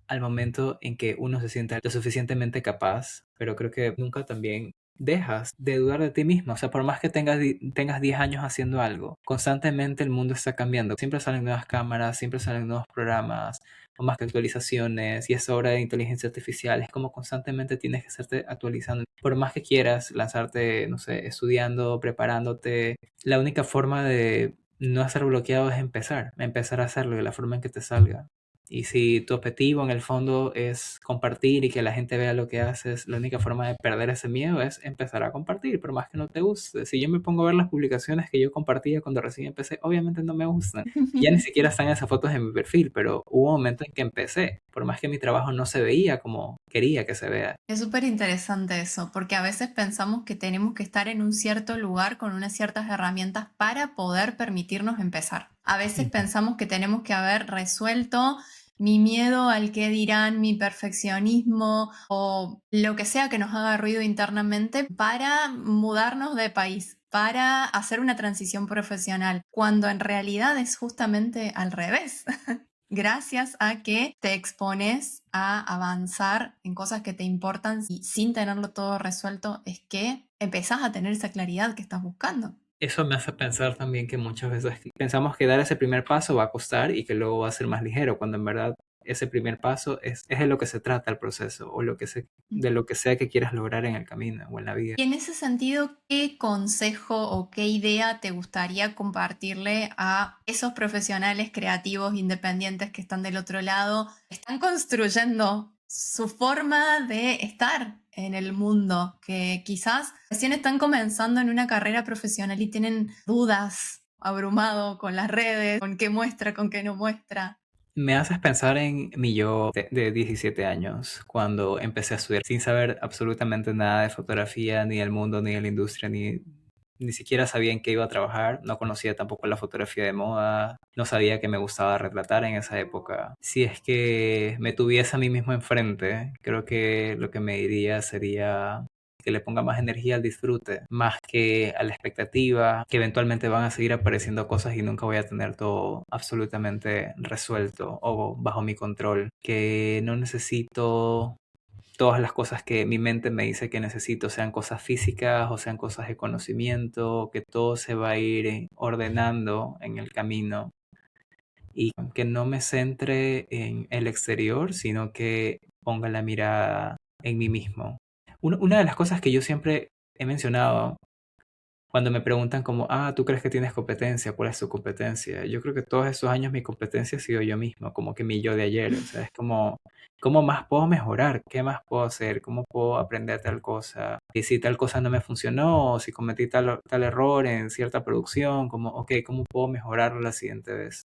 al momento en que uno se sienta lo suficientemente capaz, pero creo que nunca también dejas de dudar de ti mismo. O sea, por más que tengas 10 años haciendo algo, constantemente el mundo está cambiando. Siempre salen nuevas cámaras, siempre salen nuevos programas, o más que actualizaciones, y es hora de inteligencia artificial. Es como constantemente tienes que estarte actualizando. Por más que quieras lanzarte, no sé, estudiando, preparándote, la única forma de no estar bloqueado es empezar a hacerlo de la forma en que te salga. Y si tu objetivo en el fondo es compartir y que la gente vea lo que haces, la única forma de perder ese miedo es empezar a compartir, por más que no te guste. Si yo me pongo a ver las publicaciones que yo compartía cuando recién empecé, obviamente no me gustan. Ya ni siquiera están esas fotos en mi perfil, pero hubo un momento en que empecé, por más que mi trabajo no se veía como quería que se vea. Es súper interesante eso, porque a veces pensamos que tenemos que estar en un cierto lugar con unas ciertas herramientas para poder permitirnos empezar. A veces pensamos que tenemos que haber resuelto mi miedo al qué dirán, mi perfeccionismo o lo que sea que nos haga ruido internamente para mudarnos de país, para hacer una transición profesional, cuando en realidad es justamente al revés. Gracias a que te expones a avanzar en cosas que te importan y sin tenerlo todo resuelto, es que empezás a tener esa claridad que estás buscando. Eso me hace pensar también que muchas veces pensamos que dar ese primer paso va a costar y que luego va a ser más ligero, cuando en verdad ese primer paso es de lo que se trata el proceso, o de lo que sea que quieras lograr en el camino o en la vida. Y en ese sentido, ¿qué consejo o qué idea te gustaría compartirle a esos profesionales creativos independientes que están del otro lado, están construyendo su forma de estar en el mundo, que quizás recién están comenzando en una carrera profesional y tienen dudas, abrumado con las redes, con qué muestra, con qué no muestra? Me haces pensar en mi yo de 17 años, cuando empecé a estudiar sin saber absolutamente nada de fotografía, ni del mundo, ni de la industria, ni siquiera sabía en qué iba a trabajar. No conocía tampoco la fotografía de moda, no sabía que me gustaba retratar en esa época. Si es que me tuviese a mí mismo enfrente, creo que lo que me diría sería que le ponga más energía al disfrute, más que a la expectativa, que eventualmente van a seguir apareciendo cosas y nunca voy a tener todo absolutamente resuelto o bajo mi control, que no necesito todas las cosas que mi mente me dice que necesito, sean cosas físicas o sean cosas de conocimiento, que todo se va a ir ordenando en el camino, y que no me centre en el exterior, sino que ponga la mirada en mí mismo. Una de las cosas que yo siempre he mencionado cuando me preguntan como, ¿tú crees que tienes competencia? ¿Cuál es tu competencia? Yo creo que todos estos años mi competencia ha sido yo mismo, como que mi yo de ayer. O sea, es como, ¿cómo más puedo mejorar? ¿Qué más puedo hacer? ¿Cómo puedo aprender tal cosa? Y si tal cosa no me funcionó, o si cometí tal error en cierta producción, como, ok, ¿cómo puedo mejorarlo la siguiente vez?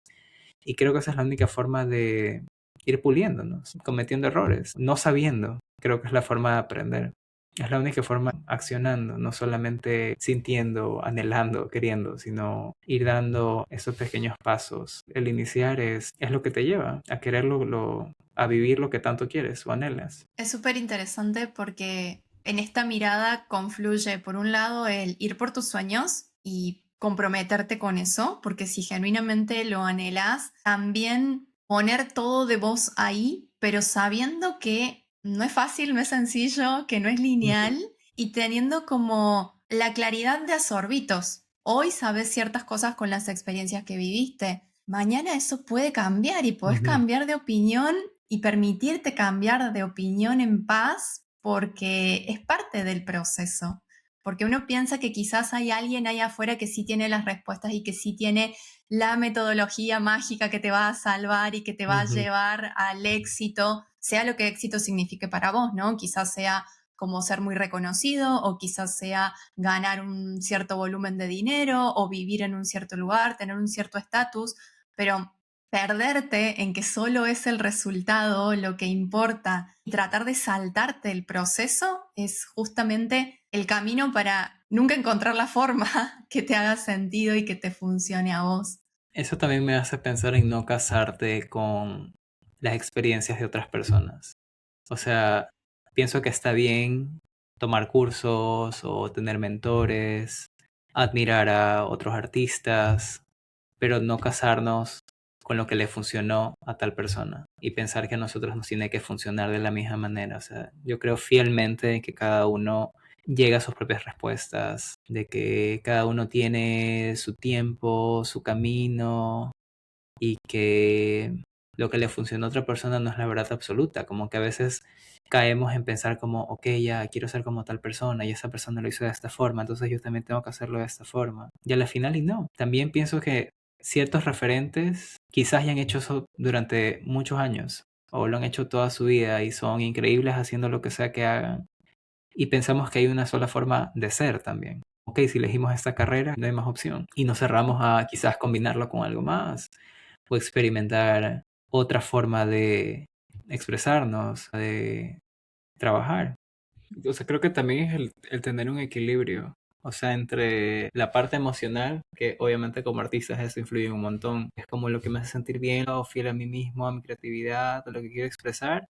Y creo que esa es la única forma de ir puliéndonos, cometiendo errores, no sabiendo. Creo que es la forma de aprender. Es la única forma accionando, no solamente sintiendo, anhelando, queriendo, sino ir dando esos pequeños pasos. El iniciar es lo que te lleva a quererlo, a vivir lo que tanto quieres o anhelas. Es súper interesante porque en esta mirada confluye, por un lado, el ir por tus sueños y comprometerte con eso, porque si genuinamente lo anhelas, también poner todo de vos ahí, pero sabiendo que no es fácil, no es sencillo, que no es lineal y teniendo como la claridad de a sorbitos. Hoy sabes ciertas cosas con las experiencias que viviste. Mañana eso puede cambiar y podés Ujú. cambiar de opinión y permitirte cambiar de opinión en paz porque es parte del proceso. Porque uno piensa que quizás hay alguien ahí afuera que sí tiene las respuestas y que sí tiene la metodología mágica que te va a salvar y que te va a Ujú. llevar al éxito, sea lo que éxito signifique para vos, ¿no? Quizás sea como ser muy reconocido o quizás sea ganar un cierto volumen de dinero o vivir en un cierto lugar, tener un cierto estatus, pero perderte en que solo es el resultado lo que importa y tratar de saltarte el proceso es justamente el camino para nunca encontrar la forma que te haga sentido y que te funcione a vos. Eso también me hace pensar en no casarte con las experiencias de otras personas. O sea, pienso que está bien tomar cursos o tener mentores, admirar a otros artistas, pero no casarnos con lo que le funcionó a tal persona y pensar que a nosotros nos tiene que funcionar de la misma manera. O sea, yo creo fielmente que cada uno llega a sus propias respuestas, de que cada uno tiene su tiempo, su camino y que lo que le funciona a otra persona no es la verdad absoluta, como que a veces caemos en pensar como, ok, ya quiero ser como tal persona y esa persona lo hizo de esta forma, entonces yo también tengo que hacerlo de esta forma. Y a la final y no. También pienso que ciertos referentes quizás ya han hecho eso durante muchos años o lo han hecho toda su vida y son increíbles haciendo lo que sea que hagan y pensamos que hay una sola forma de ser también. Ok, si elegimos esta carrera, no hay más opción. Y nos cerramos a quizás combinarlo con algo más o experimentar otra forma de expresarnos, de trabajar. O sea, creo que también es el tener un equilibrio. O sea, entre la parte emocional, que obviamente como artistas eso influye un montón, es como lo que me hace sentir bien, o fiel a mí mismo, a mi creatividad, a lo que quiero expresar,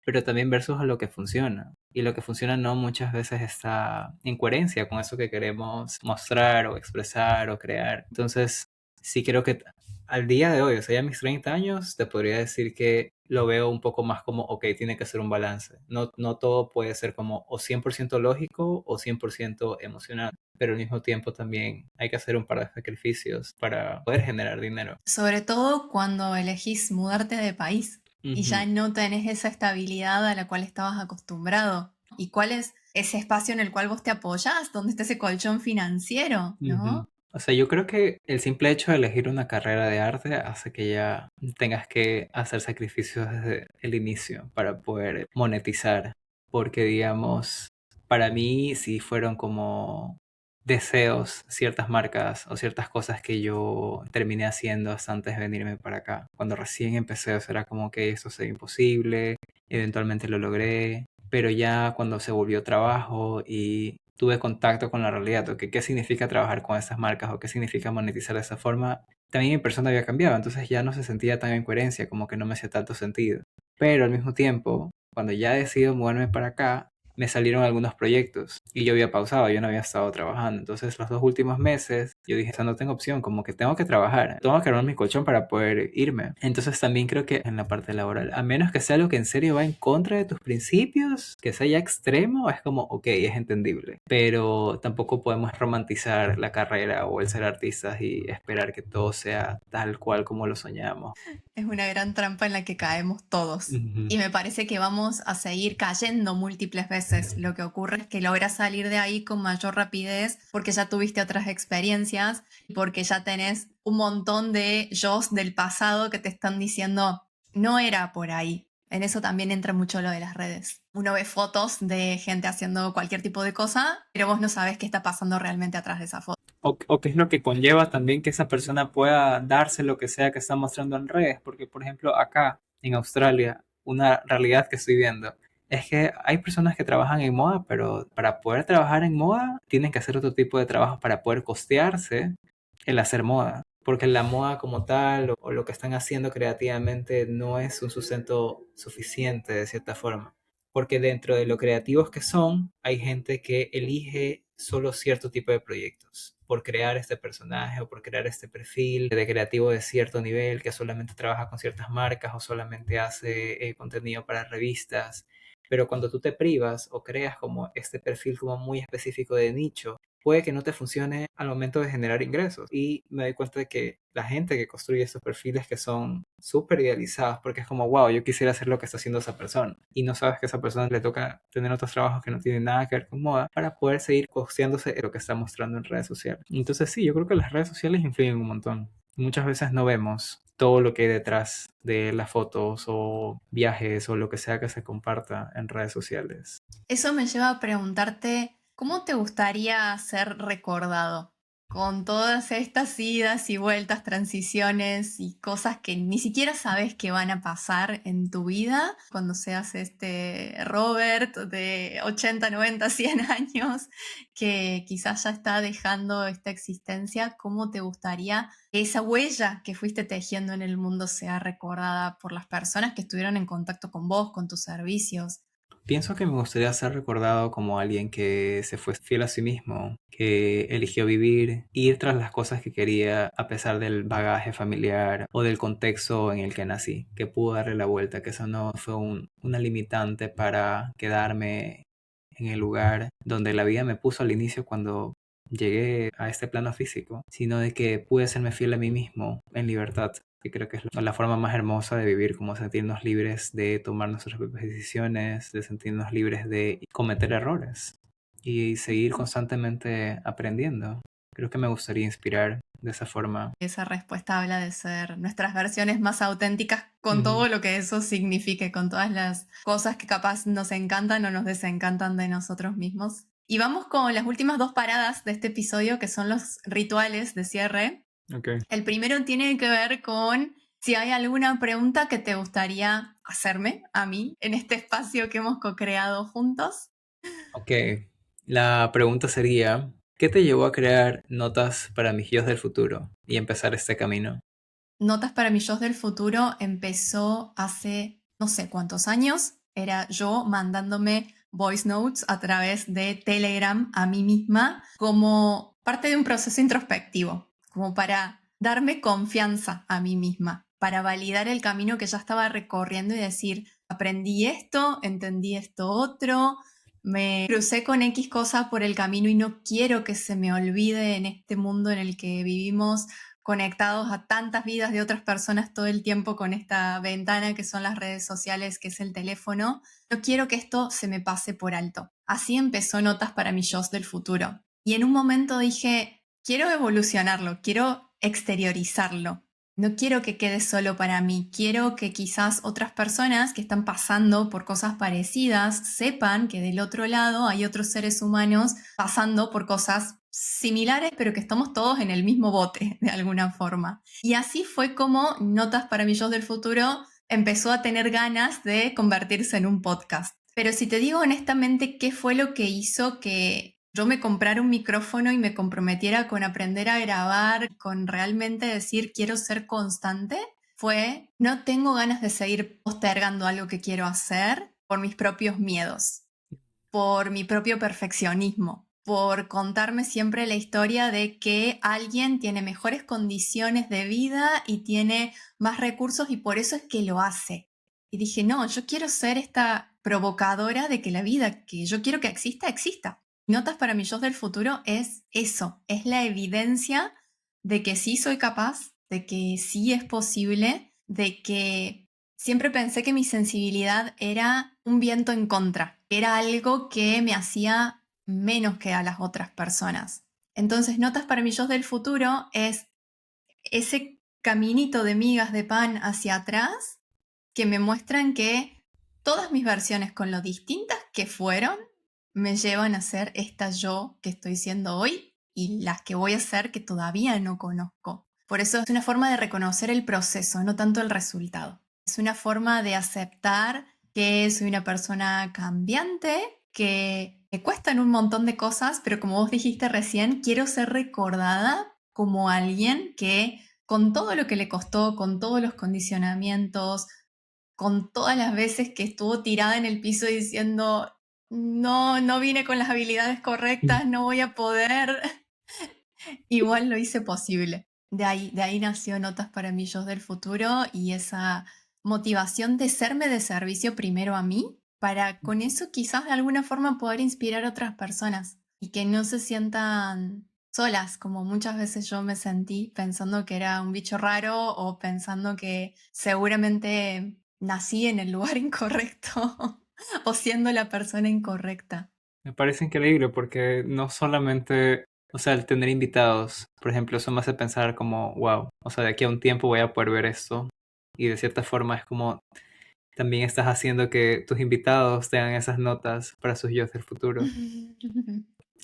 pero también versus a lo que funciona. Y lo que funciona no muchas veces está en coherencia con eso que queremos mostrar o expresar o crear. Entonces, sí creo que al día de hoy, o sea, ya a mis 30 años, te podría decir que lo veo un poco más como, ok, tiene que ser un balance. No, no todo puede ser como o 100% lógico o 100% emocional, pero al mismo tiempo también hay que hacer un par de sacrificios para poder generar dinero. Sobre todo cuando elegís mudarte de país y Ujú. ya no tenés esa estabilidad a la cual estabas acostumbrado. ¿Y cuál es ese espacio en el cual vos te apoyás? ¿Dónde está ese colchón financiero? Ujú. ¿No? O sea, yo creo que el simple hecho de elegir una carrera de arte hace que ya tengas que hacer sacrificios desde el inicio para poder monetizar. Porque, digamos, para mí sí fueron como deseos, ciertas marcas o ciertas cosas que yo terminé haciendo hasta antes de venirme para acá. Cuando recién empecé, o sea, era como que eso sería imposible, eventualmente lo logré, pero ya cuando se volvió trabajo y tuve contacto con la realidad, o que qué significa trabajar con estas marcas o qué significa monetizar de esa forma, también mi persona había cambiado, entonces ya no se sentía tan en coherencia, como que no me hacía tanto sentido. Pero al mismo tiempo, cuando ya decidí mudarme para acá, me salieron algunos proyectos y yo había pausado, yo no había estado trabajando. Entonces los 2 últimos meses yo dije, o sea, no tengo opción, como que tengo que trabajar, tengo que armar mi colchón para poder irme. Entonces también creo que en la parte laboral, a menos que sea algo que en serio va en contra de tus principios, que sea ya extremo, es como, ok, es entendible. Pero tampoco podemos romantizar la carrera o el ser artistas y esperar que todo sea tal cual como lo soñamos. Es una gran trampa en la que caemos todos. Ujú. Y me parece que vamos a seguir cayendo múltiples veces. Lo que ocurre es que logras salir de ahí con mayor rapidez porque ya tuviste otras experiencias, porque ya tenés un montón de yos del pasado que te están diciendo, no era por ahí. En eso también entra mucho lo de las redes. Uno ve fotos de gente haciendo cualquier tipo de cosa, pero vos no sabés qué está pasando realmente atrás de esa foto. O qué es lo que conlleva también que esa persona pueda darse lo que sea que está mostrando en redes. Porque, por ejemplo, acá en Australia, una realidad que estoy viendo es que hay personas que trabajan en moda, pero para poder trabajar en moda tienen que hacer otro tipo de trabajo para poder costearse el hacer moda. Porque la moda como tal o lo que están haciendo creativamente no es un sustento suficiente de cierta forma. Porque dentro de lo creativos que son, hay gente que elige solo cierto tipo de proyectos por crear este personaje o por crear este perfil de creativo de cierto nivel que solamente trabaja con ciertas marcas o solamente hace contenido para revistas. Pero cuando tú te privas o creas como este perfil como muy específico de nicho, puede que no te funcione al momento de generar ingresos. Y me doy cuenta de que la gente que construye estos perfiles que son súper idealizados, porque es como, wow, yo quisiera hacer lo que está haciendo esa persona. Y no sabes que a esa persona le toca tener otros trabajos que no tienen nada que ver con moda para poder seguir costeándose lo que está mostrando en redes sociales. Entonces sí, yo creo que las redes sociales influyen un montón. Muchas veces no vemos todo lo que hay detrás de las fotos o viajes o lo que sea que se comparta en redes sociales. Eso me lleva a preguntarte, ¿cómo te gustaría ser recordado? Con todas estas idas y vueltas, transiciones y cosas que ni siquiera sabes que van a pasar en tu vida cuando seas este Robert de 80, 90, 100 años que quizás ya está dejando esta existencia, ¿cómo te gustaría que esa huella que fuiste tejiendo en el mundo sea recordada por las personas que estuvieron en contacto con vos, con tus servicios? Pienso que me gustaría ser recordado como alguien que se fue fiel a sí mismo, que eligió vivir, ir tras las cosas que quería a pesar del bagaje familiar o del contexto en el que nací, que pudo darle la vuelta, que eso no fue una limitante para quedarme en el lugar donde la vida me puso al inicio cuando llegué a este plano físico, sino de que pude serme fiel a mí mismo en libertad. Y creo que es la forma más hermosa de vivir, como sentirnos libres de tomar nuestras propias decisiones, de sentirnos libres de cometer errores y seguir constantemente aprendiendo. Creo que me gustaría inspirar de esa forma. Esa respuesta habla de ser nuestras versiones más auténticas con Ujú. todo lo que eso signifique, con todas las cosas que capaz nos encantan o nos desencantan de nosotros mismos. Y vamos con las últimas dos paradas de este episodio, que son los rituales de cierre. Ok. El primero tiene que ver con si hay alguna pregunta que te gustaría hacerme a mí en este espacio que hemos co-creado juntos. Ok, la pregunta sería, ¿qué te llevó a crear notas para mis yo del futuro y empezar este camino? Notas para mi yo del futuro empezó hace no sé cuántos años. Era yo mandándome voice notes a través de Telegram a mí misma como parte de un proceso introspectivo, como para darme confianza a mí misma, para validar el camino que ya estaba recorriendo y decir, aprendí esto, entendí esto otro, me crucé con X cosa por el camino y no quiero que se me olvide en este mundo en el que vivimos conectados a tantas vidas de otras personas todo el tiempo con esta ventana que son las redes sociales, que es el teléfono. No quiero que esto se me pase por alto. Así empezó Notas para mi yo del futuro. Y en un momento dije, quiero evolucionarlo, quiero exteriorizarlo. No quiero que quede solo para mí, quiero que quizás otras personas que están pasando por cosas parecidas sepan que del otro lado hay otros seres humanos pasando por cosas similares, pero que estamos todos en el mismo bote, de alguna forma. Y así fue como Notas para mi yo del futuro empezó a tener ganas de convertirse en un podcast. Pero si te digo honestamente qué fue lo que hizo que yo me comprara un micrófono y me comprometiera con aprender a grabar, con realmente decir quiero ser constante, fue no tengo ganas de seguir postergando algo que quiero hacer por mis propios miedos, por mi propio perfeccionismo, por contarme siempre la historia de que alguien tiene mejores condiciones de vida y tiene más recursos y por eso es que lo hace. Y dije, no, yo quiero ser esta provocadora de que la vida que yo quiero que exista, exista. Notas para mi yo del futuro es eso, es la evidencia de que sí soy capaz, de que sí es posible, de que siempre pensé que mi sensibilidad era un viento en contra, era algo que me hacía menos que a las otras personas. Entonces, Notas para mi yo del futuro es ese caminito de migas de pan hacia atrás que me muestran que todas mis versiones, con lo distintas que fueron, me llevan a ser esta yo que estoy siendo hoy y las que voy a ser que todavía no conozco. Por eso es una forma de reconocer el proceso, no tanto el resultado. Es una forma de aceptar que soy una persona cambiante, que me cuestan un montón de cosas, pero como vos dijiste recién, quiero ser recordada como alguien que con todo lo que le costó, con todos los condicionamientos, con todas las veces que estuvo tirada en el piso diciendo, no, no vine con las habilidades correctas, no voy a poder, igual lo hice posible. De ahí nació Notas para mi yo del futuro y esa motivación de serme de servicio primero a mí, para con eso quizás de alguna forma poder inspirar a otras personas y que no se sientan solas, como muchas veces yo me sentí pensando que era un bicho raro o pensando que seguramente nací en el lugar incorrecto o siendo la persona incorrecta. Me parece increíble porque no solamente, o sea, el tener invitados, por ejemplo, eso me hace pensar como, wow, o sea, de aquí a un tiempo voy a poder ver esto. Y de cierta forma es como también estás haciendo que tus invitados tengan esas notas para sus yo del futuro.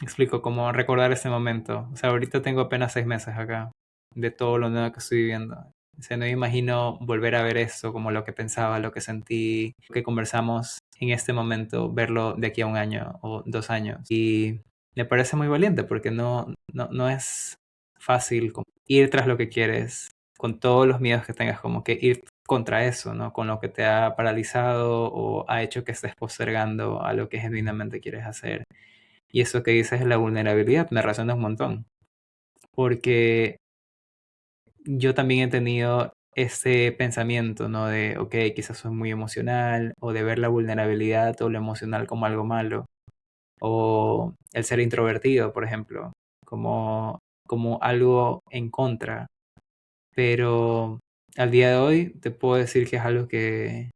Explico cómo recordar ese momento. O sea, ahorita tengo apenas 6 meses acá de todo lo nuevo que estoy viviendo. O sea, no me imagino volver a ver esto como lo que pensaba, lo que sentí, lo que conversamos en este momento, verlo de aquí a un año o 2 años. Y me parece muy valiente porque no es fácil como ir tras lo que quieres, con todos los miedos que tengas, como que ir contra eso, ¿no? Con lo que te ha paralizado o ha hecho que estés postergando a lo que genuinamente quieres hacer. Y eso que dices es la vulnerabilidad, me resuena un montón, porque yo también he tenido ese pensamiento, ¿no? De, ok, quizás soy muy emocional, o de ver la vulnerabilidad o lo emocional como algo malo, o el ser introvertido, por ejemplo, como algo en contra. Pero al día de hoy te puedo decir que es algo que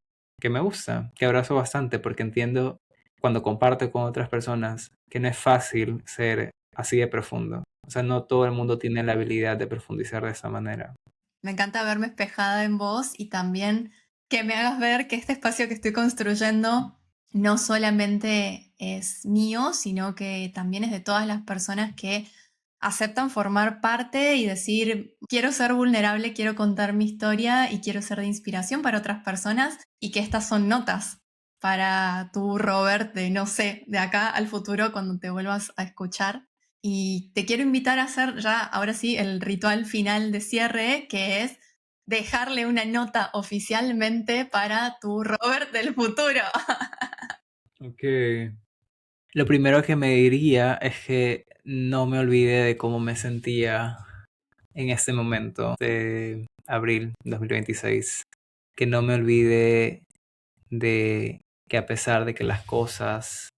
me gusta, que abrazo bastante, porque entiendo cuando comparto con otras personas que no es fácil ser así de profundo. O sea, no todo el mundo tiene la habilidad de profundizar de esa manera. Me encanta verme espejada en vos y también que me hagas ver que este espacio que estoy construyendo no solamente es mío, sino que también es de todas las personas que aceptan formar parte y decir, quiero ser vulnerable, quiero contar mi historia y quiero ser de inspiración para otras personas y que estas son notas para tu Robert de, no sé, de acá al futuro cuando te vuelvas a escuchar. Y te quiero invitar a hacer ya, ahora sí, el ritual final de cierre, que es dejarle una nota oficialmente para tu Robert del futuro. Ok, Lo primero que me diría es que no me olvide de cómo me sentía en este momento de abril 2026. Que no me olvide de que a pesar de que las cosas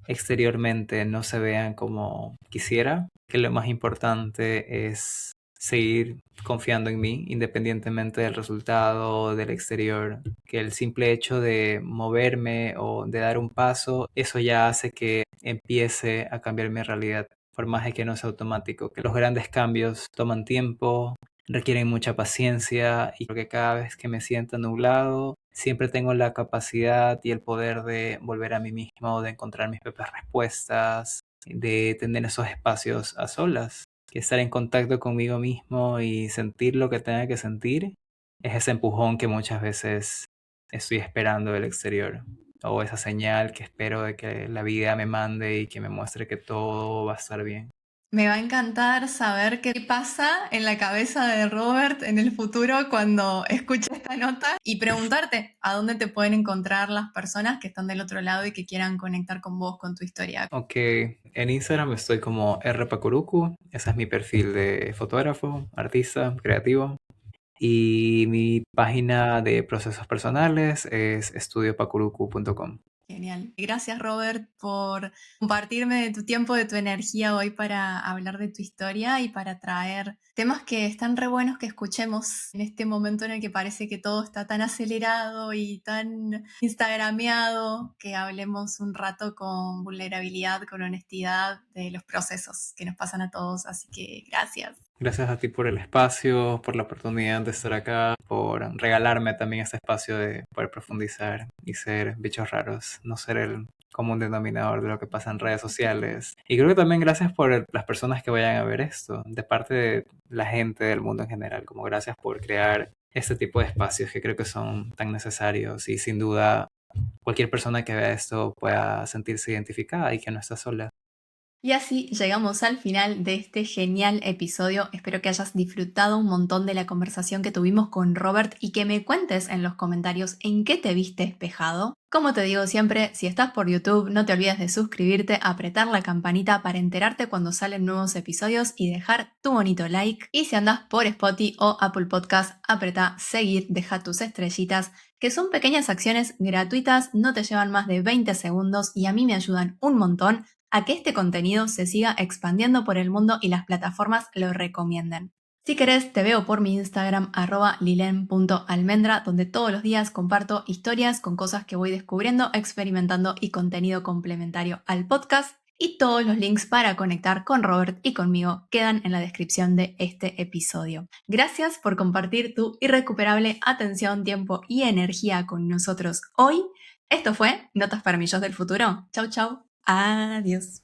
exteriormente no se vean como quisiera, que lo más importante es seguir confiando en mí, independientemente del resultado del exterior, que el simple hecho de moverme o de dar un paso, eso ya hace que empiece a cambiar mi realidad, por más de que no sea automático, que los grandes cambios toman tiempo, requieren mucha paciencia y porque cada vez que me siento nublado, siempre tengo la capacidad y el poder de volver a mí mismo, de encontrar mis propias respuestas, de tener esos espacios a solas, que estar en contacto conmigo mismo y sentir lo que tenga que sentir es ese empujón que muchas veces estoy esperando del exterior o esa señal que espero de que la vida me mande y que me muestre que todo va a estar bien. Me va a encantar saber qué pasa en la cabeza de Robert en el futuro cuando escuche esta nota y preguntarte a dónde te pueden encontrar las personas que están del otro lado y que quieran conectar con vos, con tu historia. Ok, en Instagram estoy como rpacurucu, ese es mi perfil de fotógrafo, artista, creativo. Y mi página de procesos personales es estudiopacurucu.com. Genial. Gracias, Robert, por compartirme de tu tiempo, de tu energía hoy para hablar de tu historia y para traer temas que están re buenos que escuchemos en este momento en el que parece que todo está tan acelerado y tan instagrameado, que hablemos un rato con vulnerabilidad, con honestidad de los procesos que nos pasan a todos. Así que gracias. Gracias a ti por el espacio, por la oportunidad de estar acá, por regalarme también este espacio de poder profundizar y ser bichos raros, no ser el común denominador de lo que pasa en redes sociales. Y creo que también gracias por las personas que vayan a ver esto, de parte de la gente del mundo en general, como gracias por crear este tipo de espacios que creo que son tan necesarios y sin duda cualquier persona que vea esto pueda sentirse identificada y que no está sola. Y así llegamos al final de este genial episodio. Espero que hayas disfrutado un montón de la conversación que tuvimos con Robert y que me cuentes en los comentarios en qué te viste espejado. Como te digo siempre, si estás por YouTube, no te olvides de suscribirte, apretar la campanita para enterarte cuando salen nuevos episodios y dejar tu bonito like. Y si andas por Spotify o Apple Podcast, apreta seguir, deja tus estrellitas, que son pequeñas acciones gratuitas, no te llevan más de 20 segundos y a mí me ayudan un montón a que este contenido se siga expandiendo por el mundo y las plataformas lo recomienden. Si querés, te veo por mi Instagram @lilen.almendra, donde todos los días comparto historias con cosas que voy descubriendo, experimentando y contenido complementario al podcast. Y todos los links para conectar con Robert y conmigo quedan en la descripción de este episodio. Gracias por compartir tu irrecuperable atención, tiempo y energía con nosotros hoy. Esto fue Notas para mi yo del futuro. Chau, chau. Adiós.